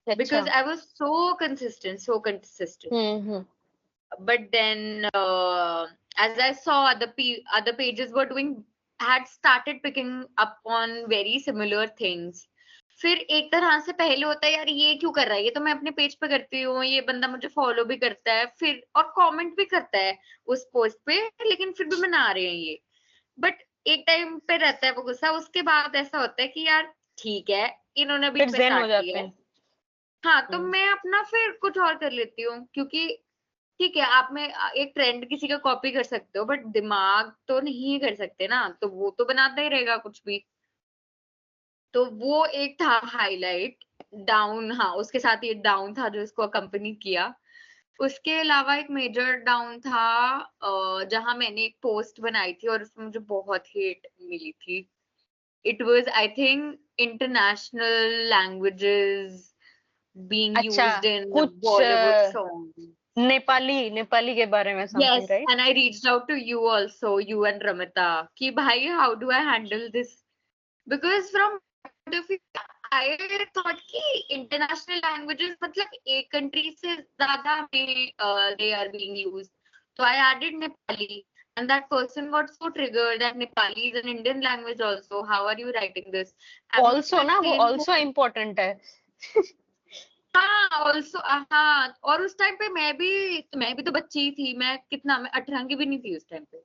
अच्छा, because I was so consistent, so consistent. Hmm, But then, as I saw, other pages were doing had started picking up on very similar things. फिर एक तरह से पहले होता है यार ये क्यों कर रहा है, ये तो मैं अपने पेज पे करती हूँ, ये बंदा मुझे फॉलो भी करता है फिर और कमेंट भी करता है उस पोस्ट पे, लेकिन फिर भी मना रहे हैं ये। बट एक टाइम पे रहता है वो गुस्सा, उसके बाद ऐसा होता है कि यार ठीक है, इन्होंने भी फिर इस पे zen हो स्टार्ट जाते किया है। हैं। हाँ तो हम्म, मैं अपना फिर कुछ और कर लेती हूँ, क्योंकि ठीक है आप में एक ट्रेंड किसी का कॉपी कर सकते हो बट दिमाग तो नहीं कर सकते ना, तो वो तो बनाता ही रहेगा कुछ भी। तो वो एक था हाईलाइट। डाउन, हाँ उसके साथ ये डाउन था जो इसको अकम्पनी किया। उसके अलावा एक मेजर डाउन था जहां मैंने एक पोस्ट बनाई थी और उसमें मुझे बहुत हेट मिली थी। It was I think international languages being अच्छा, used in कुछ Bollywood songs. नेपाली नेपाली के बारे में Yes, something, right? and I reached out to you also, you and Ramita, कि भाई how do I handle this? Because from point of view, I thought कि international languages मतलब एक country से ज़्यादा में they are being used. So I added Nepali, and that person got so triggered that Nepali is an Indian language also. How are you writing this? And also उसका ना, वो same ऑल्सो इम्पोर्टेंट है। हाँ ऑल्सो, हाँ और उस टाइम पे मैं भी तो बच्ची ही थी, मैं 18 की भी नहीं थी उस टाइम पे।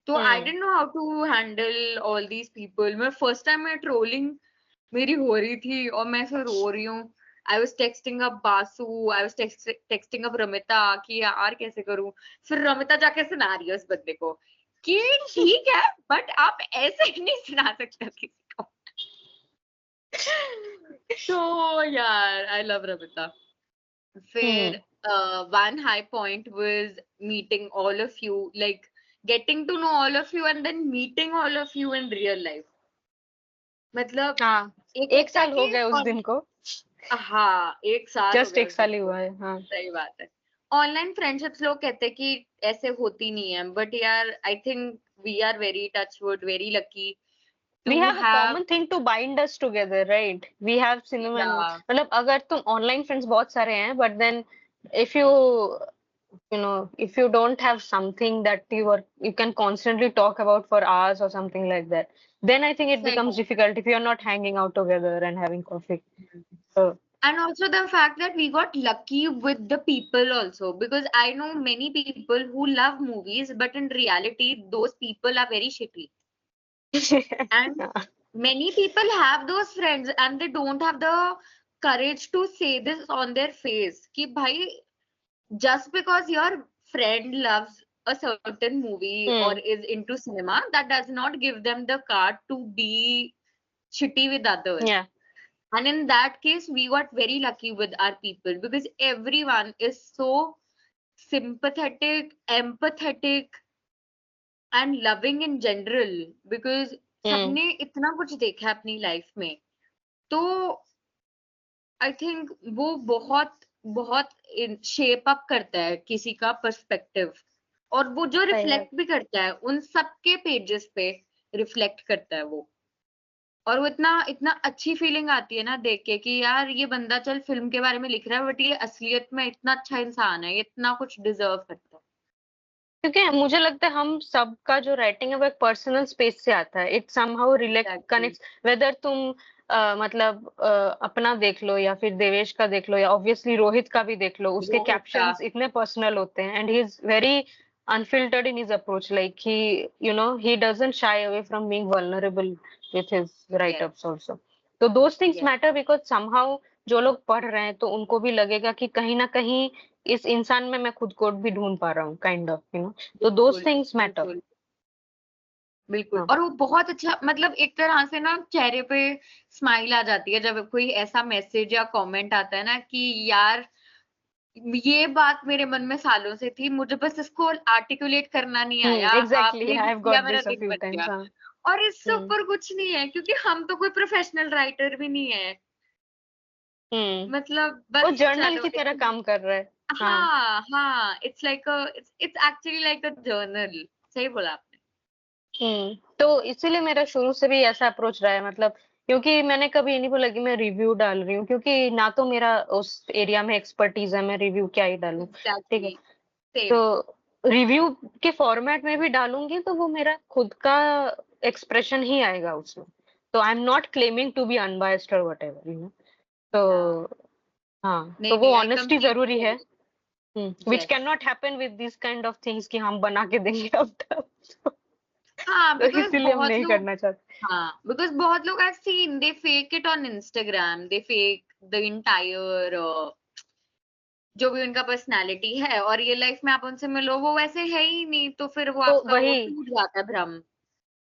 तो I hmm, didn't know how to handle all these people. मैं फर्स्ट टाइम में ट्रोलिंग मेरी हो रही थी और मैं ऐसे रो रही हूँ। I was texting up Basu, I was texting up Ramita कि यार कैसे करूं। फिर रमिता जाके सुना रही है उस बंदे को कि ठीक है बट आप ऐसे नहीं सुना सकते हो किसी को। तो यार आई लव रमिता। हम्म, फिर one high point was meeting all of you, like getting to know all of you and then meeting all of you in real life। मतलब हाँ, एक एक होता है साल हो कि गए उस दिन को, हाँ 1 साल हो जस्ट गया एक उस दिन साल ही को। हुआ है। हाँ, सही बात है। ऑनलाइन फ्रेंडशिप्स लोग कहते हैं कि ऐसे होती नहीं है, बट यार I think we are very touchwood, very lucky we to have a have. common thing to bind us together, right? We have cinema या मतलब अगर तुम ऑनलाइन फ्रेंड्स बहुत सारे हैं, but then if if you don't have something that you can constantly talk about for hours or something like that, then I think it सही becomes बात difficult if you're not hanging out together and having coffee. है। So And also the fact that we got lucky with the people also, because I know many people who love movies, but in reality, those people are very shitty. And many people have those friends and they don't have the courage to say this on their face कि भाई just because your friend loves a certain movie or is into cinema, that does not give them the card to be shitty with others. Yeah. And in that case, we got very lucky with our people because everyone is so sympathetic, empathetic, and loving in general. Because सबने इतना कुछ देखा है अपनी लाइफ में, तो आई थिंक वो बहुत बहुत शेप अप करता है किसी का पर्सपेक्टिव, और वो जो रिफ्लेक्ट भी करता है उन सबके पेजेस पे रिफ्लेक्ट करता है वो, और वो इतना इतना अच्छी फीलिंग आती है ना देख के कि यार ये बंदा चल फिल्म के बारे में लिख रहा है बट ये असलियत में इतना अच्छा इंसान है, ये इतना कुछ डिजर्व करता है। क्योंकि मुझे लगता है हम सबका जो राइटिंग है वो एक पर्सनल स्पेस से आता है, it somehow relate connects, whether तुम मतलब अपना देख लो या फिर देवेश का देख लो या ऑब्वियसली रोहित का भी देख लो, उसके कैप्शंस इतने पर्सनल होते हैं and he is very unfiltered in his approach, like he doesn't shy away from being vulnerable with his write-ups also. So those things matter because somehow जो लोग पढ़ रहे हैं तो उनको भी लगेगा कि कहीं ना कहीं इस इंसान में मैं खुद को भी ढूंढ पा रहा हूँ, काइंड ऑफ तो those things matter. बिल्कुल। और वो बहुत अच्छा, मतलब एक तरह से ना चेहरे पे स्माइल आ जाती है जब कोई ऐसा मैसेज या कमेंट आता है ना कि यार ये बात मेरे मन में सालों से थी, मुझे बस इसको आर्टिकुलेट करना नहीं आया, exactly, आपने I've got मेरा this a दिन few बन times, गया। और इससे ऊपर कुछ नहीं है क्योंकि हम तो कोई प्रोफेशनल राइटर भी नहीं है, मतलब बस वो जर्नल की तरह काम कर रहा है। हाँ हाँ, it's actually like a journal. सही बोला आपने। तो इसीलिए मेरा शुरू से भी ऐसा अप्रोच रहा है, मतलब क्योंकि मैंने कभी ये नहीं बोला कि मैं रिव्यू डाल रही हूँ, क्योंकि ना तो मेरा उस एरिया में एक्सपर्टीज है, मैं रिव्यू क्या ही डालूं, ठीक है। तो रिव्यू के फॉर्मेट में भी डालूंगी तो वो मेरा खुद का एक्सप्रेशन ही आएगा उसमें, तो I am not claiming to be unbiased और व्हाटएवर, तो हाँ, तो वो ऑनेस्टी जरूरी है, which can not happen with this kind of things कि हम बना के देंगे अब तक। हाँ, इसलिए हम नहीं करना चाहते। हाँ, because बहुत लोग I've seen they fake it on Instagram, they fake the entire जो भी उनका पर्सनालिटी है, और रियल लाइफ में आप उनसे मिलो वो वैसे है ही नहीं, तो फिर वो आपका वो टूट जाता है भ्रम।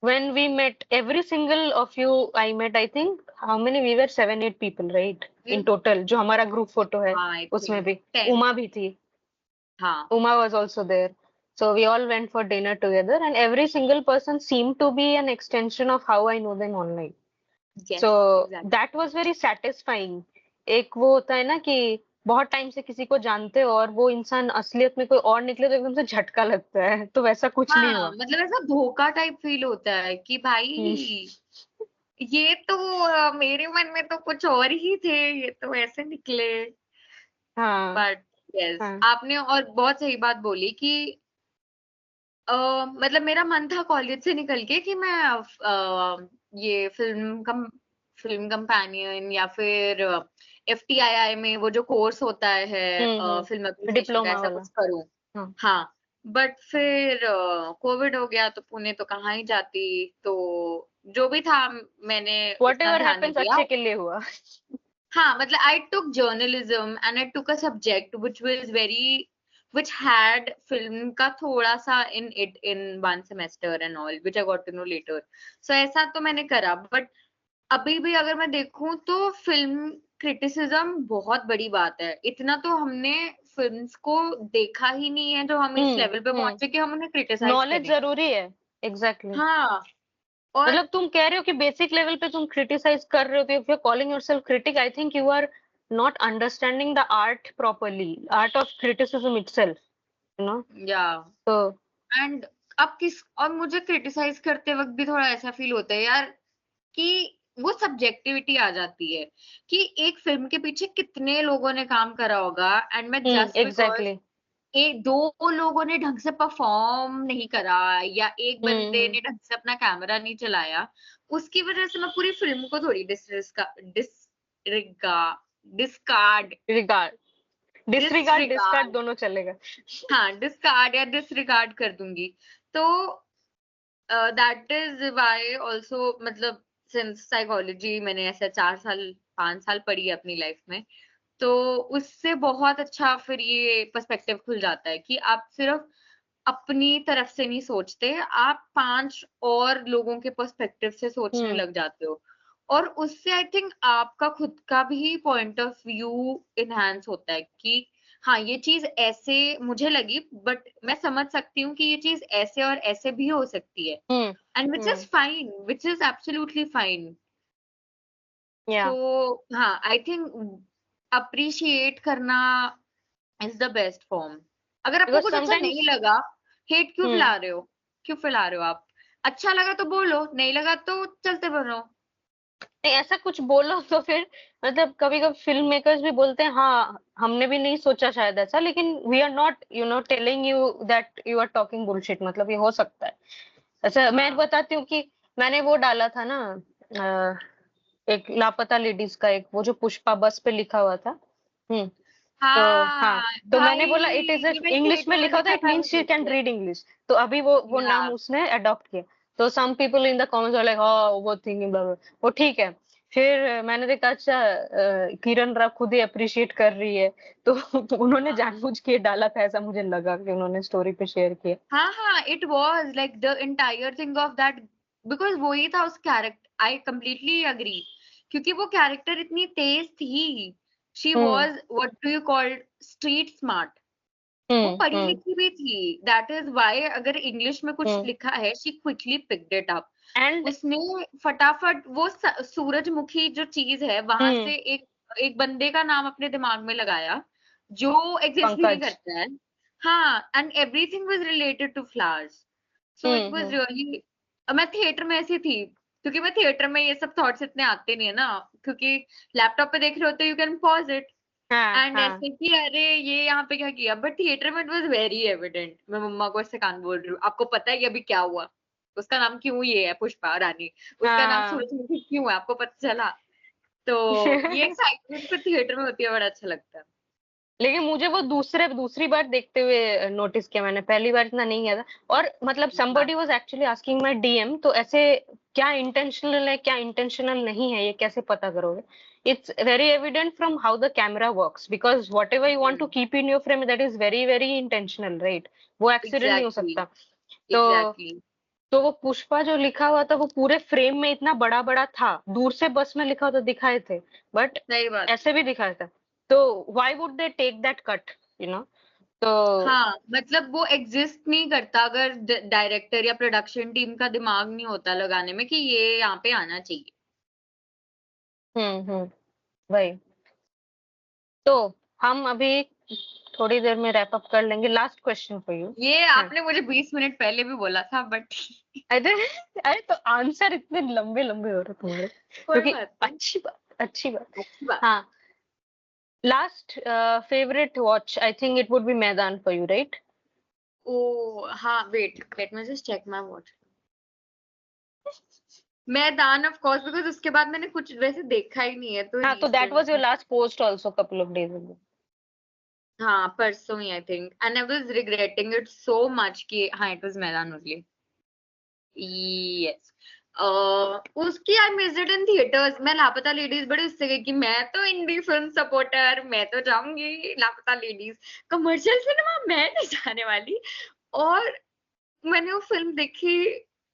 When we met, every single of you I met, I think how many we were 7-8 people, right? In total, जो हमारा ग्रुप फोटो है उसमें भी उमा भी थी। हाँ, Uma was also there. So we all went for dinner together and every single person seemed to be an extension of how I know them online. yes, So exactly. that was very satisfying. एक वो होता है ना कि बहुत टाइम से किसी को जानते हो और वो इंसान असलियत में कोई और निकले तो एकदम से झटका लगता है, तो वैसा कुछ नहीं हुआ। मतलब ऐसा धोखा टाइप फील होता है कि भाई ये तो मेरे मन में तो कुछ और ही थे, ये तो ऐसे निकले। हाँ, बट यस, आपने और बहुत सही बात बोली कि मतलब मेरा मन था कॉलेज से निकल के कि मैं ये फिल्म कंपेनियन या फिर FTII में वो जो कोर्स होता है फिल्म एप्रिसिएशन का, ऐसा कुछ करूं। हाँ, बट फिर कोविड हो गया तो पुणे तो कहाँ ही जाती, तो जो भी था मैंने व्हाटएवर हैपेंस अच्छे के लिए हुआ। हाँ, मतलब I took journalism and I took a subject which had film का थोड़ा सा in one semester and all, which I got to know later. So ऐसा तो मैंने करा, but अभी भी अगर मैं देखूं तो फिल्म क्रिटिसिज्म बहुत बड़ी बात है। इतना तो हमने फिल्म्स को देखा ही नहीं है जो हम इस लेवल पे पहुंचे कि हम उन्हें क्रिटिसाइज करें। नॉलेज जरूरी है, एग्जैक्टली। हाँ, और मतलब तुम कह रहे हो कि बेसिक लेवल पे तुम क्रिटिसाइज कर रहे हो, तो if you are calling yourself critic, I think you are not understanding the art properly, art of criticism itself, तो एंड अब और मुझे क्रिटिसाइज करते वक्त भी थोड़ा ऐसा फील होता है यार कि वो सब्जेक्टिविटी आ जाती है कि एक फिल्म के पीछे कितने लोगों ने काम करा होगा, एंड मैं जस्ट exactly. दो लोगों ने ढंग से परफॉर्म नहीं करा या एक बंदे ने ढंग से अपना कैमरा नहीं चलाया, उसकी वजह से मैं पूरी फिल्म को थोड़ी डिस्कार्ड दोनों चलेगा। हाँ, डिस्कार्ड या डिसरिगार्ड कर दूंगी। तो दैट इज व्हाई आल्सो, मतलब सिंस साइकोलॉजी मैंने ऐसा 4 साल 5 साल पढ़ी है अपनी लाइफ में, तो उससे बहुत अच्छा फिर ये पर्सपेक्टिव खुल जाता है कि आप सिर्फ अपनी तरफ से नहीं सोचते, आप 5 और लोगों के पर्सपेक्टिव से सोचने हम्म लग जाते हो। और उससे आई थिंक आपका खुद का भी पॉइंट ऑफ व्यू एनहांस होता है कि हाँ, ये चीज़ ऐसे मुझे लगी बट मैं समझ सकती हूँ कि ये चीज़ ऐसे और ऐसे भी हो सकती है। Hmm and which is fine, which is absolutely fine. या सो हाँ, आई थिंक अप्रिशिएट करना इज़ द बेस्ट फॉर्म। अगर आपको बिकॉज कुछ अच्छा नहीं समटाइम्स लगा, हेट क्यों हम्म फैला रहे हो? क्यों फैला रहे हो आप? अच्छा लगा तो बोलो, नहीं लगा तो चलते बनो। नहीं, ऐसा कुछ बोलो तो फिर मतलब कभी कभी फिल्म मेकर्स भी बोलते हैं हाँ हमने भी नहीं सोचा शायद ऐसा, लेकिन we are not telling you that you are talking bullshit, मतलब ये हो सकता है। अच्छा मैं हाँ। बताती हूँ कि मैंने वो डाला था ना, एक लापता लेडीज का, एक वो जो पुष्पा बस पे लिखा हुआ था। तो हाँ, हाँ, तो मैंने भाई बोला इट इज ये मैंने इंग्लिश में थिएटर में लिखा होता है, देखा इट था वो मींस शी कैन चीज़। Read English. तो अभी वो नाम या उसने अडॉप्ट किया। तो some people in the comments are like हाँ वो थिंकिंग वो ठीक है। फिर मैंने देखा अच्छा किरण राव खुद ही अप्रिशिएट कर रही है, तो उन्होंने हाँ। जानबूझ के डाला था, ऐसा मुझे लगा कि उन्होंने स्टोरी पे शेयर किया। हाँ, हाँ, it was like the entire thing of that because वही था उस आई कंप्लीटली एग्री क्योंकि वो कैरेक्टर इतनी तेज़ थी। She hmm was what do you call street smart. वो पढ़ी हम्म लिखी भी थी। दैट इज़ व्हाई अगर इंग्लिश में कुछ हम्म लिखा है she quickly picked it up. And उसने फटाफट वो सूरजमुखी जो चीज़ है वहाँ हम्म से एक एक बंदे का नाम अपने दिमाग में लगाया, जो एग्ज़िस्ट भी नहीं पंकज। करता है। हाँ, and everything was related to flowers. So it was hmm really मैं थिएटर में ऐसी थी, क्योंकि मैं थिएटर में ये सब थॉट्स इतने आते नहीं है ना, क्योंकि लैपटॉप पे देख रहे होते हो यू कैन पॉज़ इट हाँ एंड हाँ ऐसे कि अरे ये यहाँ पे क्या किया? बट थिएटर में इट वाज़ वेरी एविडेंट। मैं मम्मा को ऐसे कान बोल रही हूँ, आपको पता है कि अभी क्या हुआ? उसका नाम क्यों ये है पुष्पा रानी, उसका नाम हाँ सूरजमुखी क्यों है? आपको पता चला? तो ये एक्साइटमेंट फिर थिएटर में होती है, बड़ा अच्छा लगता है। लेकिन मुझे वो दूसरी बार देखते हुए नोटिस किया, मैंने पहली बार इतना नहीं किया था। और मतलब हाँ, somebody was actually asking my DM, तो ऐसे क्या इंटेंशनल है क्या इंटेंशनल नहीं है ये कैसे पता करोगे? It's very evident from how the camera works, because what you want to hmm, keep in your frame that is very very intentional, right? वो एक्सीडेंट नहीं हो एग्ज़ैक्टली, सकता। तो एग्ज़ैक्टली, तो वो पुष्पा जो लिखा हुआ था वो पूरे फ्रेम में इतना बड़ा बड़ा था, दूर से बस में लिखा हुआ तो दिखाए थे, बट सही बात। ऐसे भी दिखाया था। तो why would they take that cut, you know? तो हाँ, मतलब वो एग्ज़िस्ट नहीं करता अगर डायरेक्टर या प्रोडक्शन टीम का दिमाग नहीं होता लगाने में कि ये यहाँ पे आना चाहिए। वही। तो हम अभी थोड़ी देर में रैप अप कर लेंगे। लास्ट क्वेश्चन फॉर यू ये है। आपने मुझे 20 मिनट पहले भी बोला था बट अरे अरे तो आंसर इतने लंबे लंबे हो रहे तुम्हारे, कोई क्योंकि बात नहीं, अच्छी बात अच्छी बात। अच्छी बात। हाँ, last favourite watch I think it would be Maidaan for you, right? Oh! हाँ, wait let me just check my watch. Maidaan of course because उसके बाद मैंने कुछ वैसे देखा ही नहीं है तो हाँ, तो दैट रिसेंट वाज योर में last post also couple of days ago. हाँ, परसों ही I think and I was regretting it so much कि हाँ, it was Maidaan only. Yes. उसकी I missed it in theatres. मैं लापता लेडीज़ बड़ी उससे गई कि मैं तो इंडी फिल्म सपोर्टर, मैं तो जाऊँगी लापता लेडीज़। कमर्शियल सिनेमा मैं नहीं जाने वाली और मैंने वो फ़िल्म देखी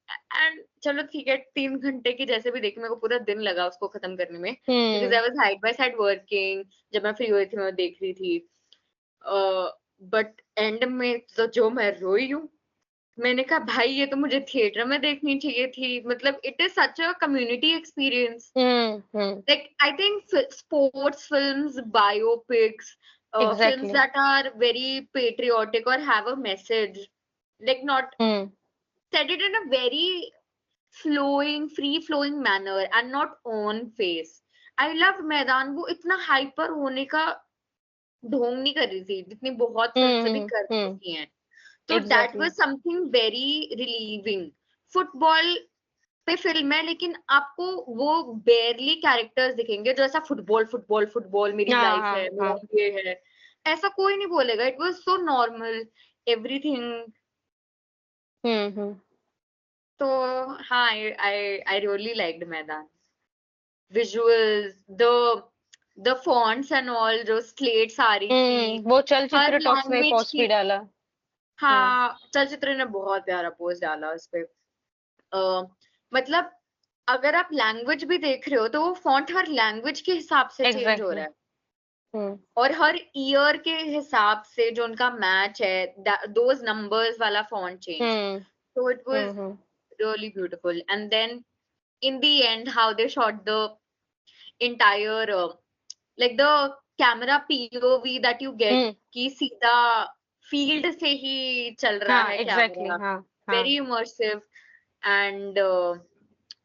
एंड चलो ठीक है 3 घंटे की जैसे भी देखी मेरे को पूरा दिन लगा उसको खत्म करने में because hmm I was side by side working जब मैं फ्री हुई थी मैं वो देख रही थी। बट एंड में तो जो मैं रोई हूँ, मैंने कहा भाई ये तो मुझे थिएटर में देखनी चाहिए थी। मतलब it is such a community experience. Hmm Like I think sports films, biopics, films exactly that are very patriotic or have a message, like not hmm said it in a very flowing, free flowing manner and not on face. I loved मैदान वो इतना हाइपर होने का ढोंग नहीं कर रही थी जितनी बहुत फिल्म्स अभी कर हम्म चुकी हैं। तो that exactly was something very relieving. Football पे फ़िल्म है लेकिन आपको वो बेयरली कैरेक्टर्स दिखेंगे जो ऐसा फुटबॉल, फुटबॉल, फुटबॉल मेरी हाँ लाइफ़ है, हाँ हाँ मेरा ये है। ऐसा कोई नहीं बोलेगा। It was so normal everything. Hmm. तो हाँ, I really liked मैदान. Visuals, the fonts and all, जो slates आ रही थी, वो हर चलचित्र टॉक्स में language पोस्ट भी की. डाला. हाँ, चलचित्र ने बहुत प्यारा पोस्ट डाला उस पे. मतलब अगर आप लैंग्वेज भी देख रहे हो तो वो फॉन्ट हर लैंग्वेज के हिसाब से चेंज हो एग्जैक्टली. रहा है और हर ईयर के हिसाब से जो उनका मैच है, दोज नंबर्स वाला font change. So it was really beautiful. And then in the end, how they shot the entire like the camera POV that you get कि सीधा फील्ड से ही चल रहा है camera. Very immersive. And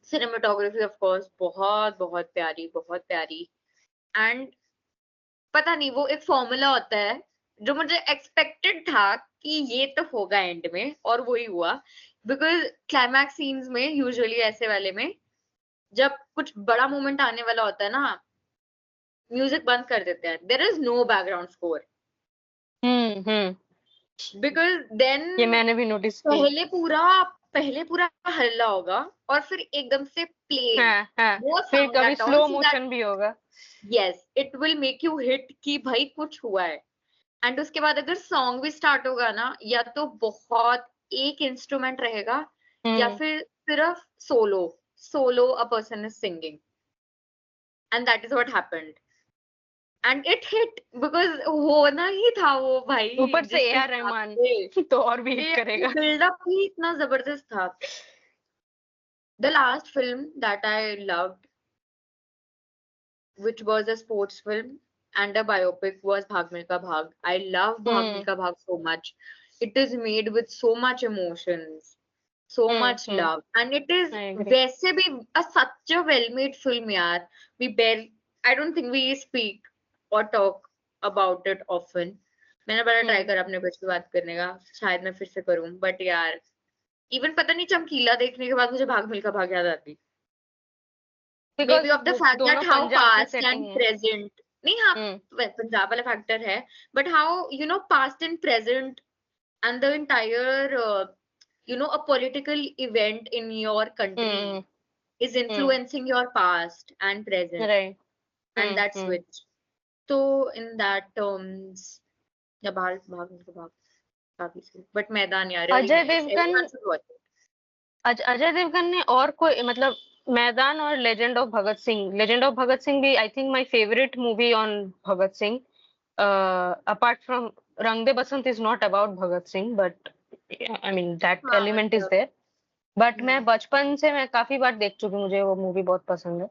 cinematography of course बहुत बहुत प्यारी. And पता नहीं, वो एक फॉर्मूला होता है जो मुझे एक्सपेक्टेड था कि ये तो होगा एंड में, और वही हुआ. बिकॉज क्लाइमैक्स सीन्स में यूजुअली ऐसे वाले में जब कुछ बड़ा मोमेंट आने वाला होता है ना, म्यूजिक बंद कर देते हैं. There is no background score. Because then ये मैंने भी नोटिस किया. पहले पूरा हल्ला होगा और फिर एकदम से प्लेन. वो फिर कभी स्लो मोशन भी होगा. Yes, it will make you hit कि भाई कुछ हुआ है. एंड उसके बाद अगर सॉन्ग भी स्टार्ट होगा ना, या तो बहुत एक इंस्ट्रूमेंट रहेगा या फिर सिर्फ solo a person is singing. And that is what happened. And it hit because होना ही था वो भाई. ऊपर से ए.आर. रहमान तो और भी हिट करेगा. बिल्डअप ही इतना जबरदस्त था. The last film that I loved, which was a sports film and a biopic, was Bhag Milkha Bhag. I love Bhag Milkha Bhag so much. It is made with so much emotions, so much love, and it is वैसे भी such a well-made film यार. I don't think we speak or talk about it often. मैंने बड़ा ट्राई करा अपने बच्चे से बात करने का, शायद मैं फिर से करूं, बट यार इवन पता नहीं चमकीला देखने के बाद मुझे भाग मिल्खा भाग याद आती. Maybe of the fact that how past and present, नहीं हाँ पंजाब वाला फैक्टर है, but how past and present and the entire a political event in your country is influencing your past and present, right? And that switch. So in that terms, या भाग but मैदान यार अजय देवगन ने और कोई मतलब मैदान और लेजेंड ऑफ भगत सिंह भी I think my favourite movie on Bhagat Singh. Apart from Rang De Basant is not about Bhagat Singh, but I mean that element is there. But मैं बचपन से मैं काफी बार देख चुकी, मुझे वो मूवी बहुत पसंद है.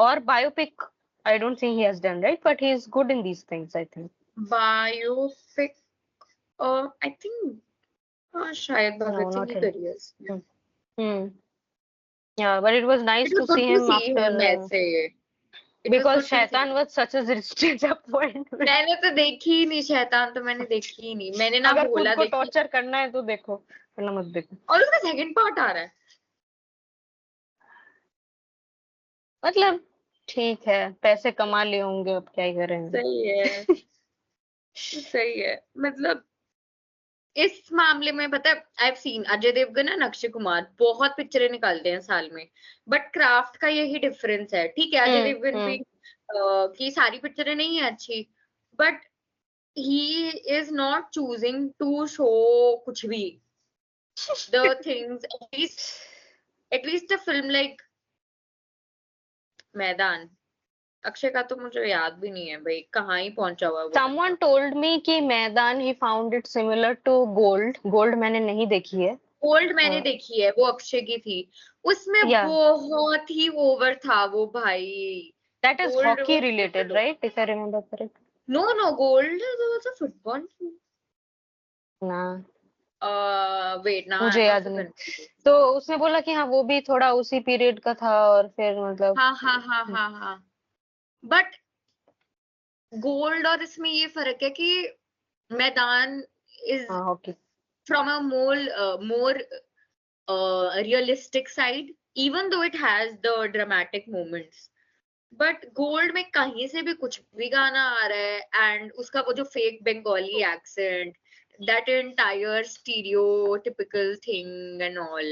और biopic I don't think he has done, right, but he is good in these things. I think biopic I think शायद भगत सिंह की करी है. Yeah, but it was nice to see him after because शैतान was such a disappointment. मैंने तो देखी ही नहीं शैतान, तो मैंने देखी ही नहीं. मैंने ना अगर बोला खुद को टॉर्चर करना है तो देखो, वरना मत देखो. और उसका सेकंड पार्ट आ रहा है. मतलब ठीक है, पैसे कमा लिए होंगे, अब क्या ही करेंगे. सही है. मतलब इस मामले में पता है, I have seen Ajay Devgn और अक्षय कुमार बहुत पिक्चरें निकालते हैं साल में, बट क्राफ्ट का यही डिफरेंस है. ठीक है, अजय देवगन भी की सारी पिक्चरें नहीं है अच्छी, but he is not choosing to show कुछ भी. The things at least a film like Maidaan, Akshay का तो मुझे याद भी नहीं है भाई कहाँ ही पहुंचा हुआ. Someone told me कि मैदान he found it similar to gold मैंने नहीं देखी है. गोल्ड मैंने देखी है, वो अक्षय की थी. उसमें बहुत ही ओवर था वो भाई. That is hockey related, right? If I remember correct. No, gold was a football. ना. वेट ना, मुझे याद नहीं. तो उसने बोला कि हाँ वो भी थोड़ा उसी पीरियड का था, और फिर मतलब हाँ. बट गोल्ड और इसमें ये फर्क है कि मैदान is from a more realistic side, even though it has the dramatic moments. But gold में कहीं से भी कुछ भी गाना आ रहा है, एंड उसका वो जो fake Bengali accent, that entire stereotypical thing and all,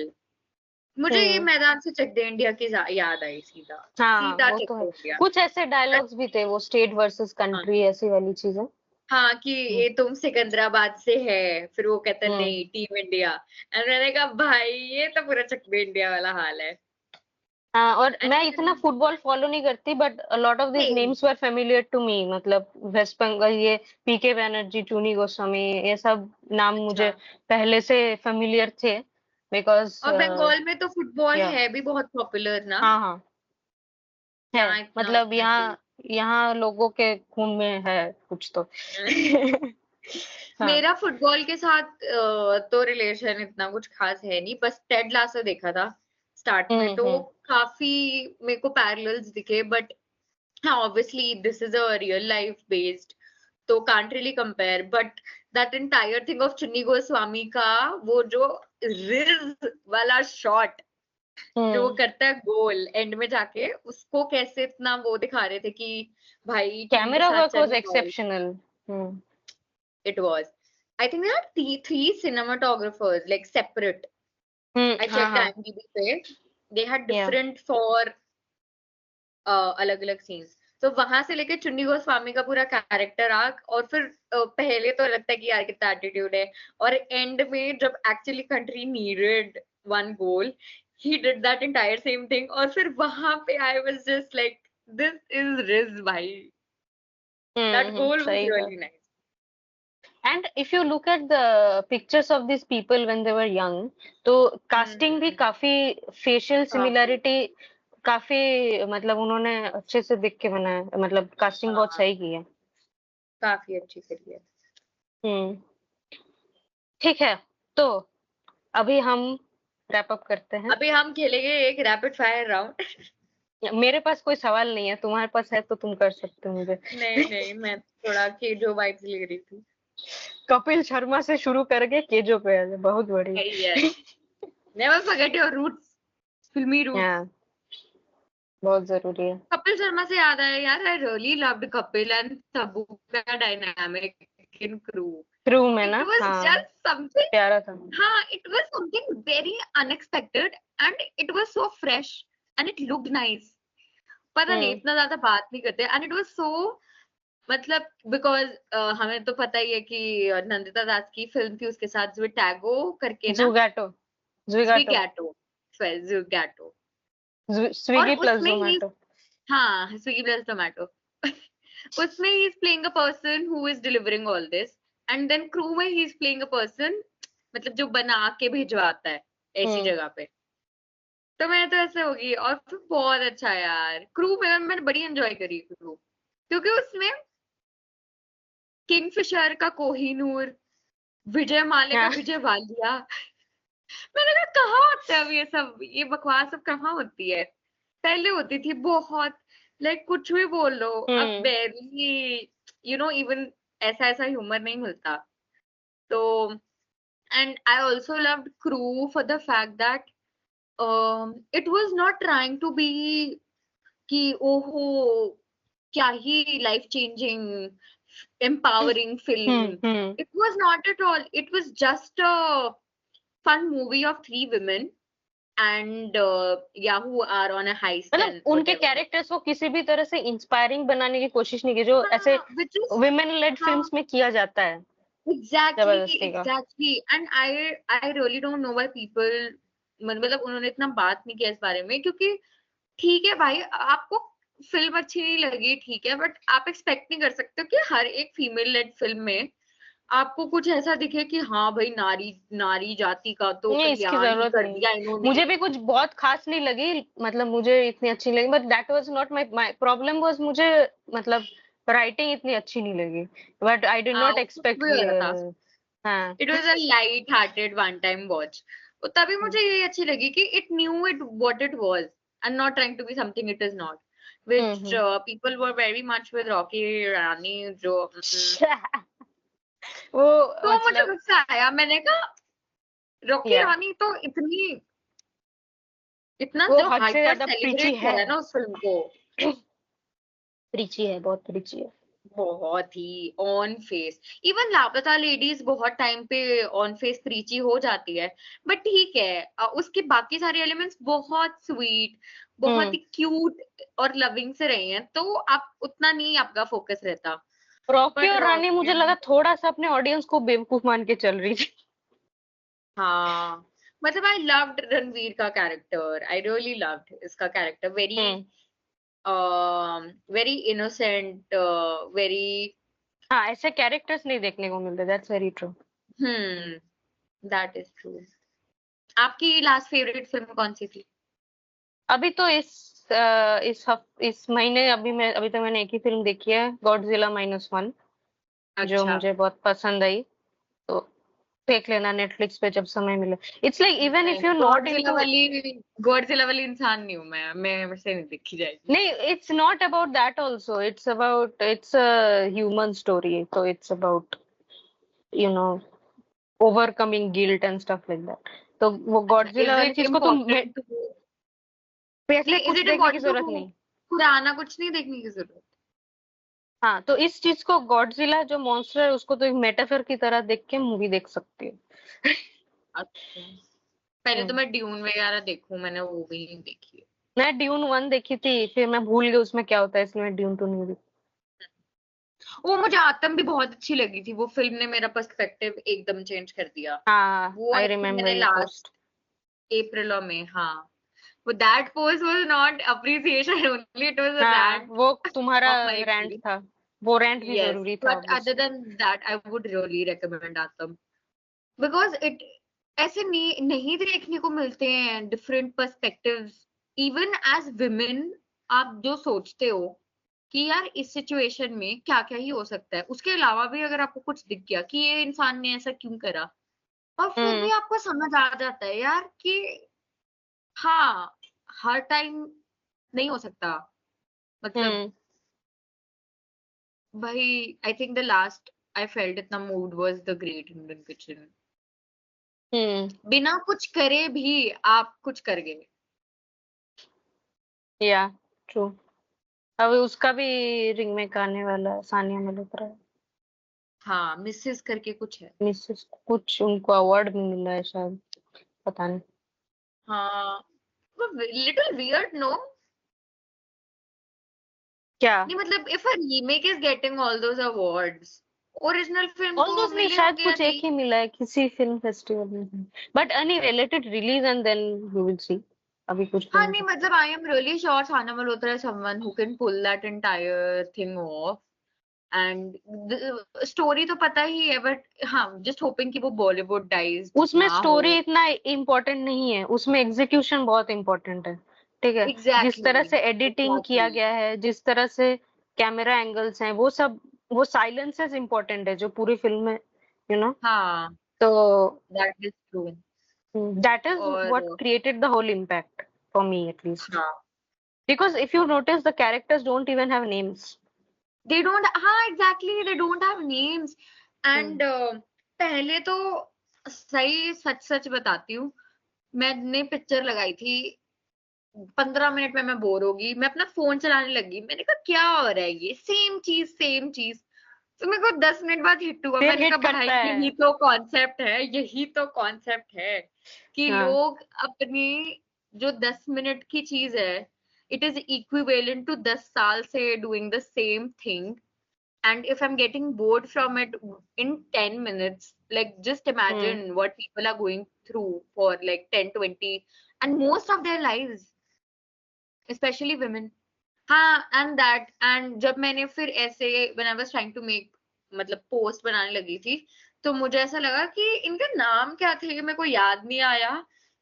मुझे ये मैदान से चक दे इंडिया की याद आई सीधा हाँ सीधा वो चक तो दे है, इंडिया। कुछ ऐसे डायलॉग्स भी थे वो स्टेट वर्सेस हाँ कंट्री ऐसी वाली चीजें। हाँ कि ये तुम सिकंदराबाद से है, फिर वो कहता हम्म। नहीं टीम इंडिया। एंड मैंने कहा भाई ये तो पूरा चक दे इंडिया वाला हाल है। हाँ, और एंड मैं इतना फुटबॉल फॉलो नहीं करती but a lot of this same names were familiar to me, मतलब वेस्ट बंगाल, ये पीके बैनर्जी, टूनी गोस्वामी, ये सब नाम अच्छा। मुझे पहले से फेमिलियर थे बिकॉज और बंगाल में तो फुटबॉल या है भी बहुत पॉपुलर ना, हाँ हाँ है, यहाँ इतना मतलब उतना कोई। यहाँ यहाँ लोगों के खून में है कुछ तो। हाँ। मेरा फुटबॉल के साथ तो रिलेशन इतना कुछ खास है नहीं, बस टेड लासो देखा था स्टार्ट में, तो हम्म। काफी मेरे को पैरेलल्स दिखे, बट हाँ obviously this is a real life based, तो can't really compare, but that entire thing of Chunni Goswami का वो जो रिज वाला शॉट जो वो हम्म। करता है गोल एंड में जाके, उसको कैसे इतना वो दिखा रहे थे कि भाई टीम के कैमरा साथ वर्क वाज चल रहा। Exceptional. Hmm. It was. I think there are three cinematographers, like separate. I हाँ checked हाँ IMDb पे. They had या different for अलग अलग सीन्स। तो वहां से लेके चुन्नी गोस्वामी का पूरा कैरेक्टर आर्क, और फिर पहले तो लगता है कि यार कितना एटीट्यूड है, और एंड में जब actually country needed one goal, he did that entire same thing, और फिर वहां पे I was just like this is ridge भाई, दैट गोल वाज सही बात। Really nice. And if you look at the pictures of this people when they were young, तो कास्टिंग भी काफी, फेशियल काफी सिमिलैरिटी काफी, मतलब उन्होंने अच्छे से देख के बनाया है, मतलब कास्टिंग बहुत हाँ सही की है। काफी अच्छी करी है। हम्म। ठीक है, तो अभी हम रैप अप करते हैं। अभी हम खेलेंगे एक रैपिड फायर राउंड। मेरे पास कोई सवाल नहीं है, तुम्हारे पास है तो तुम कर सकते हो मुझे। नहीं नहीं, मैं थोड़ा केजो वाइब्स ले रही थी। कपिल शर्मा से शुरू करके केजो पे आ जाए, बहुत यस, बढ़िया। नेवर फॉरगेट योर रूट्स, फिल्मी रूट्स। हाँ, बहुत जरूरी है। कपिल शर्मा से याद आया यार, I really loved Kapil and Tabu का डायनामिक इन क्रू। क्रू में इट ना, वाज हाँ जस्ट समथिंग, प्यारा था। हाँ it was something very unexpected, and it was so fresh and it looked nice. पता नहीं हम्म। इतना ज्यादा बात नहीं करते, एंड इट वाज सो, मतलब बिकॉज हमें तो पता ही है कि नंदिता दास की फिल्म थी उसके साथ ट्विटैगो करके ना, जुगाटो, जुगाटो, स्विगैटो, स्विगैटो। और स्विगी प्लस उसमें ही, जोमेटो। हाँ स्विगी प्लस टोमेटो। उसमें ही is playing a person who is delivering all this, and then Crew में ही इज प्लेइंग अ पर्सन, मतलब जो बना के भिजवाता है ऐसी हम्म। जगह पे। तो मैं तो ऐसे होगी, और फिर बहुत अच्छा है यार क्रू में, मैंने बड़ी एंजॉय करी क्रू, क्योंकि उसमें किंगफिशर का कोहिनूर, विजय माल्या का हाँ। विजय वालिया। मैंने कहा कहाँ होता है अब ये सब, ये बकवास सब कहाँ होती है, पहले होती थी बहुत, लाइक कुछ भी बोल लो, अब हम्म। बैरली इवन ऐसा ऐसा ह्यूमर नहीं मिलता। तो and I also loved Crew for the fact that it was not trying to be कि ओहो क्या ही life changing empowering film. Hmm. It was not at all. It was just a fun movie of three women and yeah, who are on a heist मतलब and उनके whatever. कैरेक्टर्स को किसी भी तरह से इंस्पायरिंग बनाने की कोशिश नहीं की, जो ऐसे हाँ, which is विमेन लेड हाँ, फिल्म्स में किया जाता है exactly, जबरदस्ती का। exactly. And I really don't know why people, मतलब उन्होंने इतना बात नहीं किया इस बारे में, क्योंकि ठीक है भाई आपको फिल्म अच्छी नहीं लगी ठीक है, बट आप एक्सपेक्ट नहीं कर सकते हो कि हर एक फीमेल लेड फिल्म में आपको कुछ ऐसा दिखे कि हाँ भाई नारी नारी जाति का तो नहीं, इसकी कल्याण ही जरूरत कर नहीं। दिया इन्होंने। मुझे भी कुछ बहुत खास नहीं लगी, मतलब मुझे इतनी अच्छी लगी, but that was not my problem, was मुझे मतलब राइटिंग इतनी अच्छी नहीं लगी, बट आई डिड हाँ नॉट कुछ एक्सपेक्ट भी हो कि रहा था, हाँ। It was a light hearted one time watch. तो तभी मुझे ये अच्छी लगी कि it knew it what it was and not trying to be something it is not, which hmm. People were very much with Rocky रानी जो वो तो मुझे मतलब गुस्सा आया, मैंने कहा रॉकी या रानी तो इतना वो जो हद से हाइपर ज्यादा प्रीची सेलिब्रेट है, करा है ना उस फिल्म को। प्रीची है, बहुत प्रीची है। बहुत ही ऑन फेस। इवन लापता लेडीज बहुत टाइम पे ऑन फेस प्रीची हो जाती है, बट ठीक है, उसके बाकी सारे एलिमेंट्स बहुत स्वीट, बहुत ही क्यूट और लविंग से रही हैं, तो आप उतना नहीं आपका फोकस रहता। रॉकी बट और रानी मुझे लगा थोड़ा सा अपने ऑडियंस को बेवकूफ मान के चल रही थी। हाँ, मतलब आई लव्ड रणवीर का कैरेक्टर, आई रियली लव्ड इसका character, very very innocent, very हाँ, ऐसे कैरेक्टर्स नहीं देखने को मिलते, that's very true. That is true. आपकी लास्ट फेवरेट फिल्म कौन सी थी? अभी तो इस महीने अभी तक मैंने एक ही फिल्म देखी है, गॉडजिला -1, जो अच्छा, मुझे बहुत पसंद आई। तो देख लेना नेटफ्लिक्स पे जब समय मिले। It's like even if you not into, Godzilla वाली इंसान नहीं हूँ मैं मेरे से नहीं देखी जाएगी। नहीं, it's not about that also, it's a human story, तो it's about you know overcoming guilt and stuff like that. तो वो अच्छा, गॉडजिला इज वाली इट चीज को तुम इम्पोर्टेंट टू, वैसे नहीं, इज कुछ इट देखने की इम्पोर्टेंट जरूरत टू नहीं। पुराना कुछ नहीं देखने की जरूरत? हाँ, तो इस चीज को, गॉडजिला जो मॉन्स्टर है उसको तो एक मेटाफर की तरह देख के मूवी देख सकती है। अच्छा, पहले तो हम्म। मैं ड्यून वगैरह देखूं, मैंने वो भी नहीं देखी है। मैं ड्यून 1 देखी थी, फिर मैं भूल गई उसमें क्या होता है, इसलिए मैं ड्यून 2 नहीं देखी। वो मुझे आतम भी बहुत अच्छी लगी थी, वो फिल्म ने मेरा पर्सपेक्टिव एकदम चेंज कर दिया। हाँ, वो आई आई थिंक रिमेम्बर मैंने योर लास्ट पोस्ट। अप्रैल में, हाँ, वो that post was not appreciation only, it was अ हाँ, रैंट वो तुम्हारा ऑफ माय रैंट एक्सपीरियंस। था। वो रैंट भी Yes, जरूरी था but other obviously. than that, I would really recommend Atom because it ऐसे नहीं नहीं देखने को मिलते हैं different perspectives. Even as women, आप जो सोचते हो कि यार इस सिचुएशन में क्या क्या ही हो सकता है, उसके अलावा भी अगर आपको कुछ दिख गया कि ये इंसान ने ऐसा क्यों करा, और फिर हम्म। भी आपको समझ आ जाता है यार कि हाँ, हर टाइम नहीं हो सकता। मतलब हम्म। भाई, I think the last I felt इतना mood was the great Indian kitchen. Hmm. बिना कुछ करे भी आप कुछ कर गए। या ट्रू। अभी उसका भी रीमेक आने वाला है, सानिया मल्होत्रा। हाँ, मिसेस करके कुछ है। मिसेस कुछ, उनको अवार्ड भी मिला है शायद, पता नहीं। हाँ, लिटिल वियर्ड नो। क्या? नहीं मतलब if a remake is getting all those awards, original film को ऑलमोस्ट नहीं, मिले शायद होंगे या कुछ एक नहीं? ही मिला है किसी फिल्म फेस्टिवल में। But any related release and then we will see. अभी कुछ भी हाँ, नहीं नहीं पता। मतलब I am really sure Sana Malhotra is someone who can pull that entire thing off, and story तो पता ही है, बट हाँ, जस्ट होपिंग कि वो बॉलीवुड डाइज्ड उसमें ना हो। स्टोरी इतना इम्पोर्टेंट नहीं है, उसमें एग्जीक्यूशन बहुत इम्पोर्टेंट है। ठीक है। जिस तरह एग्जैक्टली, से एडिटिंग किया एग्जैक्टली। गया है, जिस तरह से कैमरा एंगल्स हैं, वो सब, वो साइलेंसेस इम्पोर्टेंट है जो पूरी फिल्म में, यू नो। हाँ, तो that is true. That is और what created the whole impact for me at least. हाँ, because if you notice the characters don't even have names. They don't, हाँ exactly, they don't have names. And पहले तो सही सच सच बताती हूँ, मैंने पिक्चर लगाई थी, 15 मिनट में मैं बोर होगी, मैं अपना फोन चलाने लगी, मैंने कहा क्या हो रहा है, ये सेम चीज सेम चीज। तो मेरे को 10 मिनट बाद हिट हुआ, फिर मैंने हिट कहा भाई करता है। यही तो कॉन्सेप्ट है, यही तो कॉन्सेप्ट है कि हाँ। लोग अपनी जो 10 मिनट की चीज है, इट इज इक्विवेलेंट टू 10 साल से doing the same thing, and if I'm getting bored from it in 10 minutes, like just hmm. imagine what people are going through for like 10, 20 and most of their lives, especially women. हाँ, and that, and जब मैंने फिर ऐसे when I was trying to make, मतलब पोस्ट बनाने लगी थी, तो मुझे ऐसा लगा कि इनका नाम क्या थे, मेरे को याद नहीं आया,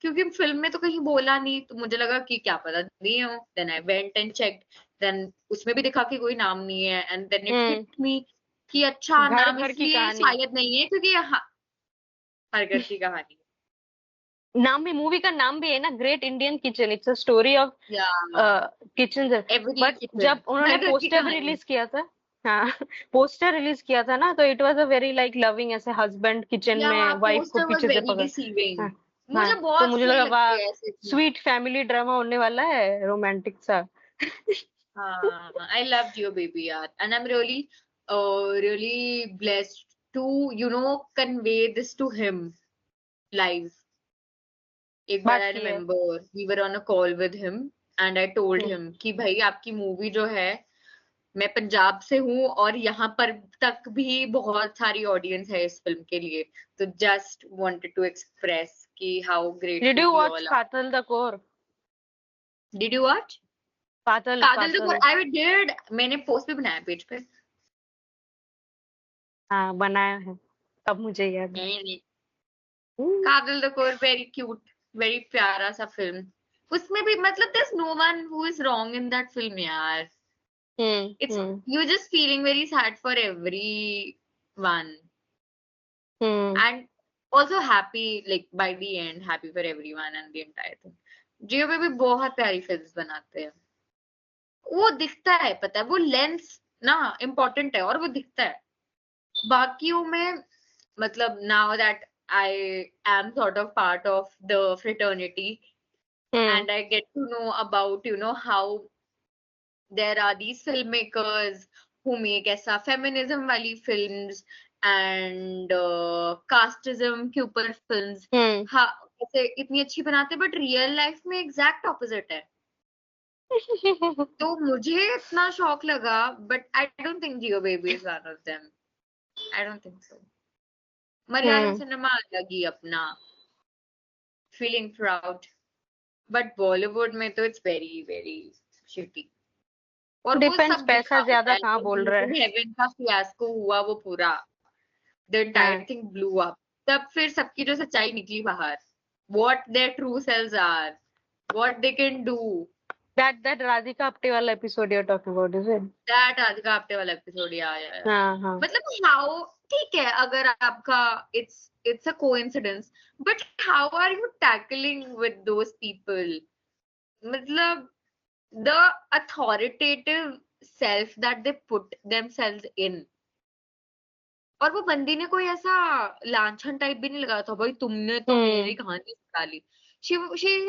क्योंकि फिल्म में तो कहीं बोला नहीं, तो मुझे लगा कि क्या पता नहीं हो, then I went and checked, then उसमें भी दिखा कि कोई नाम नहीं है, and then it hit hmm. Me कि अच्छा, घर नाम घर की इसलिए कहानी। शायद नहीं है क्योंकि हाँ, हर घर की कहानी। नाम भी, मूवी का नाम भी है ना, great Indian kitchen, it's a story of या किचन। एवरी बट किचन, जब उन्होंने हर घर की पोस्टर भी कहानी। रिलीज किया था, हाँ, पोस्टर रिलीज किया था ना, तो it was a very like loving, ऐसे हस्बैंड किचन या में वाइफ को पोस्टर वाज पीछे से वेरी पकड़। डिसीविंग, हाँ। हाँ, मुझे तो बहुत मुझे सही लगा लगते वाह, हैं ऐसे चीज। स्वीट फैमिली ड्रामा होने वाला है, रोमांटिक सा। हाँ, I loved your baby यार, and I'm really really blessed to, convey this to him live. एक बार बात I की है। remember we were on a call with him and I told hmm, him कि भाई आपकी मूवी जो है, मैं पंजाब से हूँ और यहाँ पर तक भी बहुत सारी ऑडियंस है इस फिल्म के लिए, तो जस्ट वांटेड टू एक्सप्रेस कि how Did grateful you we watch all are. Patal the Core? Did you watch Patal, Kaathal the Patal। I did, मैंने पोस्ट भी बनाया पेज पे। हाँ बनाया है, अब मुझे याद है। Hmm, Kajal the core very cute, very प्यारा सा फिल्म। उसमें भी मतलब there's no one who is wrong in that film यार। It's hmm, you're just feeling very sad for everyone and also happy, like by the end happy for everyone and the entire thing। जियो पे भी बहुत प्यारी फिल्म्स बनाते हैं, वो दिखता है, पता है वो लेंस ना इम्पोर्टेंट है और वो दिखता है। बाकियों में मतलब now that I am sort of part of the fraternity and I get to know about how there are these filmmakers who make ऐसा feminism वाली films and casteism के ऊपर films, हम्म। हाँ ऐसे इतनी अच्छी बनाते बट रियल लाइफ में एग्जैक्ट ऑपोजिट है। तो मुझे इतना शौक लगा but I don't think Jio baby is one of them, I don't think so. Malayalam cinema अलग ही अपना, फीलिंग प्राउड, बट बॉलीवुड में तो इट्स वेरी वेरी शिटी। और वो डिपेंड्स, सब दिखा पैसा होता ज्यादा है कहाँ जब बोल रहा मीट इन है। हेवन का फियास्को हुआ वो पूरा, द एंटायर हाँ, थिंग ब्लू अप, तब फिर सबकी जो सच्चाई निकली बाहर, what their true selves are, what they can do. that Radhika Apte वाला episode you're talking about, is it? That आज का हफ्ते वाला एपिसोड आया। हाँ हाँ। मतलब हाउ, ठीक है अगर आपका it's a coincidence, but how are you tackling with those people, मतलब the authoritative self that they put themselves in. और वो बंदी ने कोई ऐसा लांछन टाइप भी नहीं लगाया था, भाई तुमने तो मेरी कहानी सुना ली। she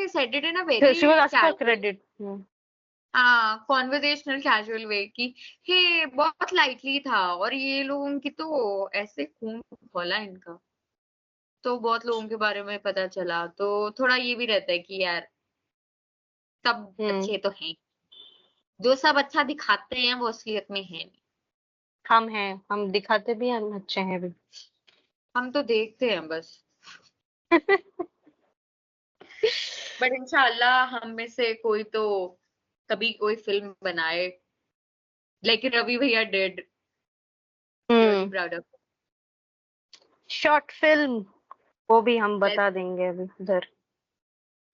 said it in a very she was asked for casual, credit। हाँ कॉन्वर्जेशनल कैजुअल वे की हे बहुत लाइटली था, और ये लोगों की तो ऐसे खून खोला इनका, तो बहुत लोगों के बारे में पता चला, तो थोड़ा ये भी रहता है कि यार सब अच्छे तो हैं, जो सब अच्छा दिखाते हैं वो असलियत में है नहीं। हम हैं, हम दिखाते भी हैं, हम अच्छे हैं भी। हम तो देखते हैं बस। बट इंशाल्लाह हम में से कोई तो कभी कोई फिल्म बनाए, लाइक रवि भैया did, really proud of. Short film, वो भी हम बता देंगे अभी उधर।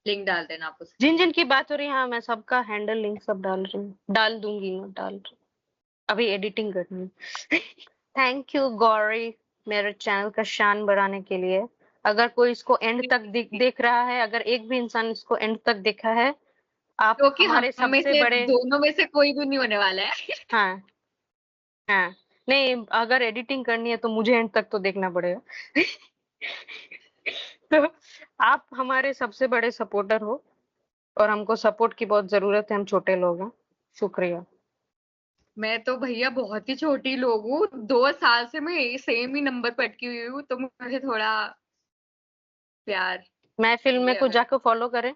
लिंक डाल देना आप उसकी। जिन जिन की बात हो रही है, हाँ मैं सबका हैंडल लिंक सब डाल रही हूँ, डाल दूंगी, मैं डाल रही हूँ, अभी एडिटिंग करनी है। थैंक यू गौरी, मेरे चैनल का शान बढ़ाने के लिए। अगर कोई इसको एंड तक देख रहा है, अगर एक भी इंसान इसको एंड तक देखा है, आप क्योंकि हमारे हम में सबसे से बड़े। दोनों में से कोई भी नहीं होने वाला है। हाँ हाँ, नहीं अगर एडिटिंग करनी है तो मुझे एंड तक तो देखना पड़ेगा। तो आप हमारे सबसे बड़े सपोर्टर हो और हमको सपोर्ट की बहुत जरूरत है, हम छोटे लोग हैं। शुक्रिया। मैं तो भैया बहुत ही छोटी लोग हूँ, 2 साल से मैं सेम ही नंबर पर अटकी हुई हूँ, तो मुझे थोड़ा प्यार महफिल में ये को जाकर फॉलो करें,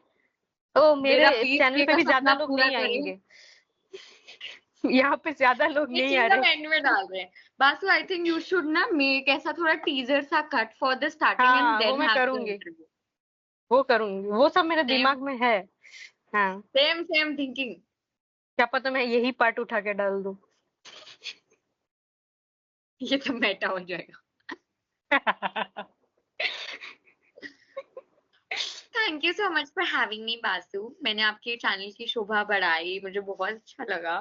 तो मेरा मेरे 20K चैनल पे का भी ज्यादा सपना लोग पूरा नहीं करें। आएंगे। यहाँ पे ज्यादा लोग ये नहीं आ चीज हम रहे। एंड में डाल रहे हैं। बासु आई थिंक यू शुड ना मेक ऐसा थोड़ा टीजर सा cut for the starting and हाँ वो देन मैं हैव द करूंगी, इंटरव्यू। वो करूंगी, वो सब मेरे सेम दिमाग में है। हाँ, सेम सेम थिंकिंग। क्या पता मैं यही पार्ट उठा के डाल दूं। ये तो मेटा हो जाएगा। Thank you so much for having me Basu, मैंने आपके चैनल की शोभा बढ़ाई, मुझे बहुत अच्छा लगा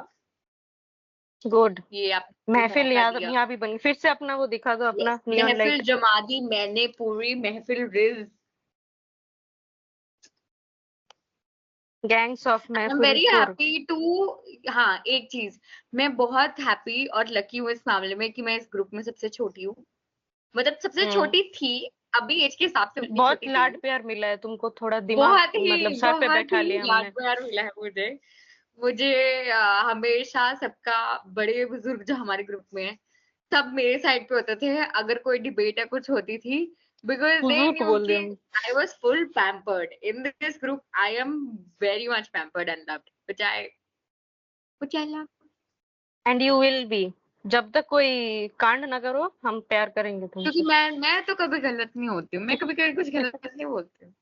गुड। ये आपने महफिल मौका यहाँ दिया। यहाँ भी बनी, फिर से अपना वो दिखा दो, अपना Yes, नियॉन महफिल लाइट। जमा दी मैंने पूरी महफिल ridge. Gangs of I am महफिल वेरी पुर। हैप्पी टू, हाँ एक चीज, मैं बहुत हैप्पी और लकी हूँ इस मामले में कि मैं इस ग्रुप में सबसे छोटी हूँ, मतलब सबसे छोटी थी, अभी एज के हिसाब से उतनी बहुत छोटी नहीं लाड हूँ। प्यार मिला है तुमको, थोड़ा दिमाग मतलब सर पे बहुत बैठा ही लिया लाड हमने। प्यार मिला है मुझे। मुझे हमेशा सबका, बड़े बुजुर्ग जो हमारे ग्रुप में है, सब मेरे साइड पे होते थे अगर कोई डिबेट या कुछ होती थी, because they झूठ knew बोल कि रहे हम। I was full pampered. In this group, I am very much pampered and loved, which I love. And you will be, जब तक कोई कांड ना करो हम प्यार करेंगे क्योंकि तुमसे। मैं तो कभी गलत नहीं होती हूँ, मैं कभी कभी कुछ गलत नहीं बोलती हूँ।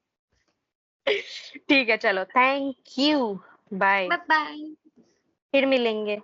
ठीक है चलो, thank you, bye, bye bye. फिर मिलेंगे।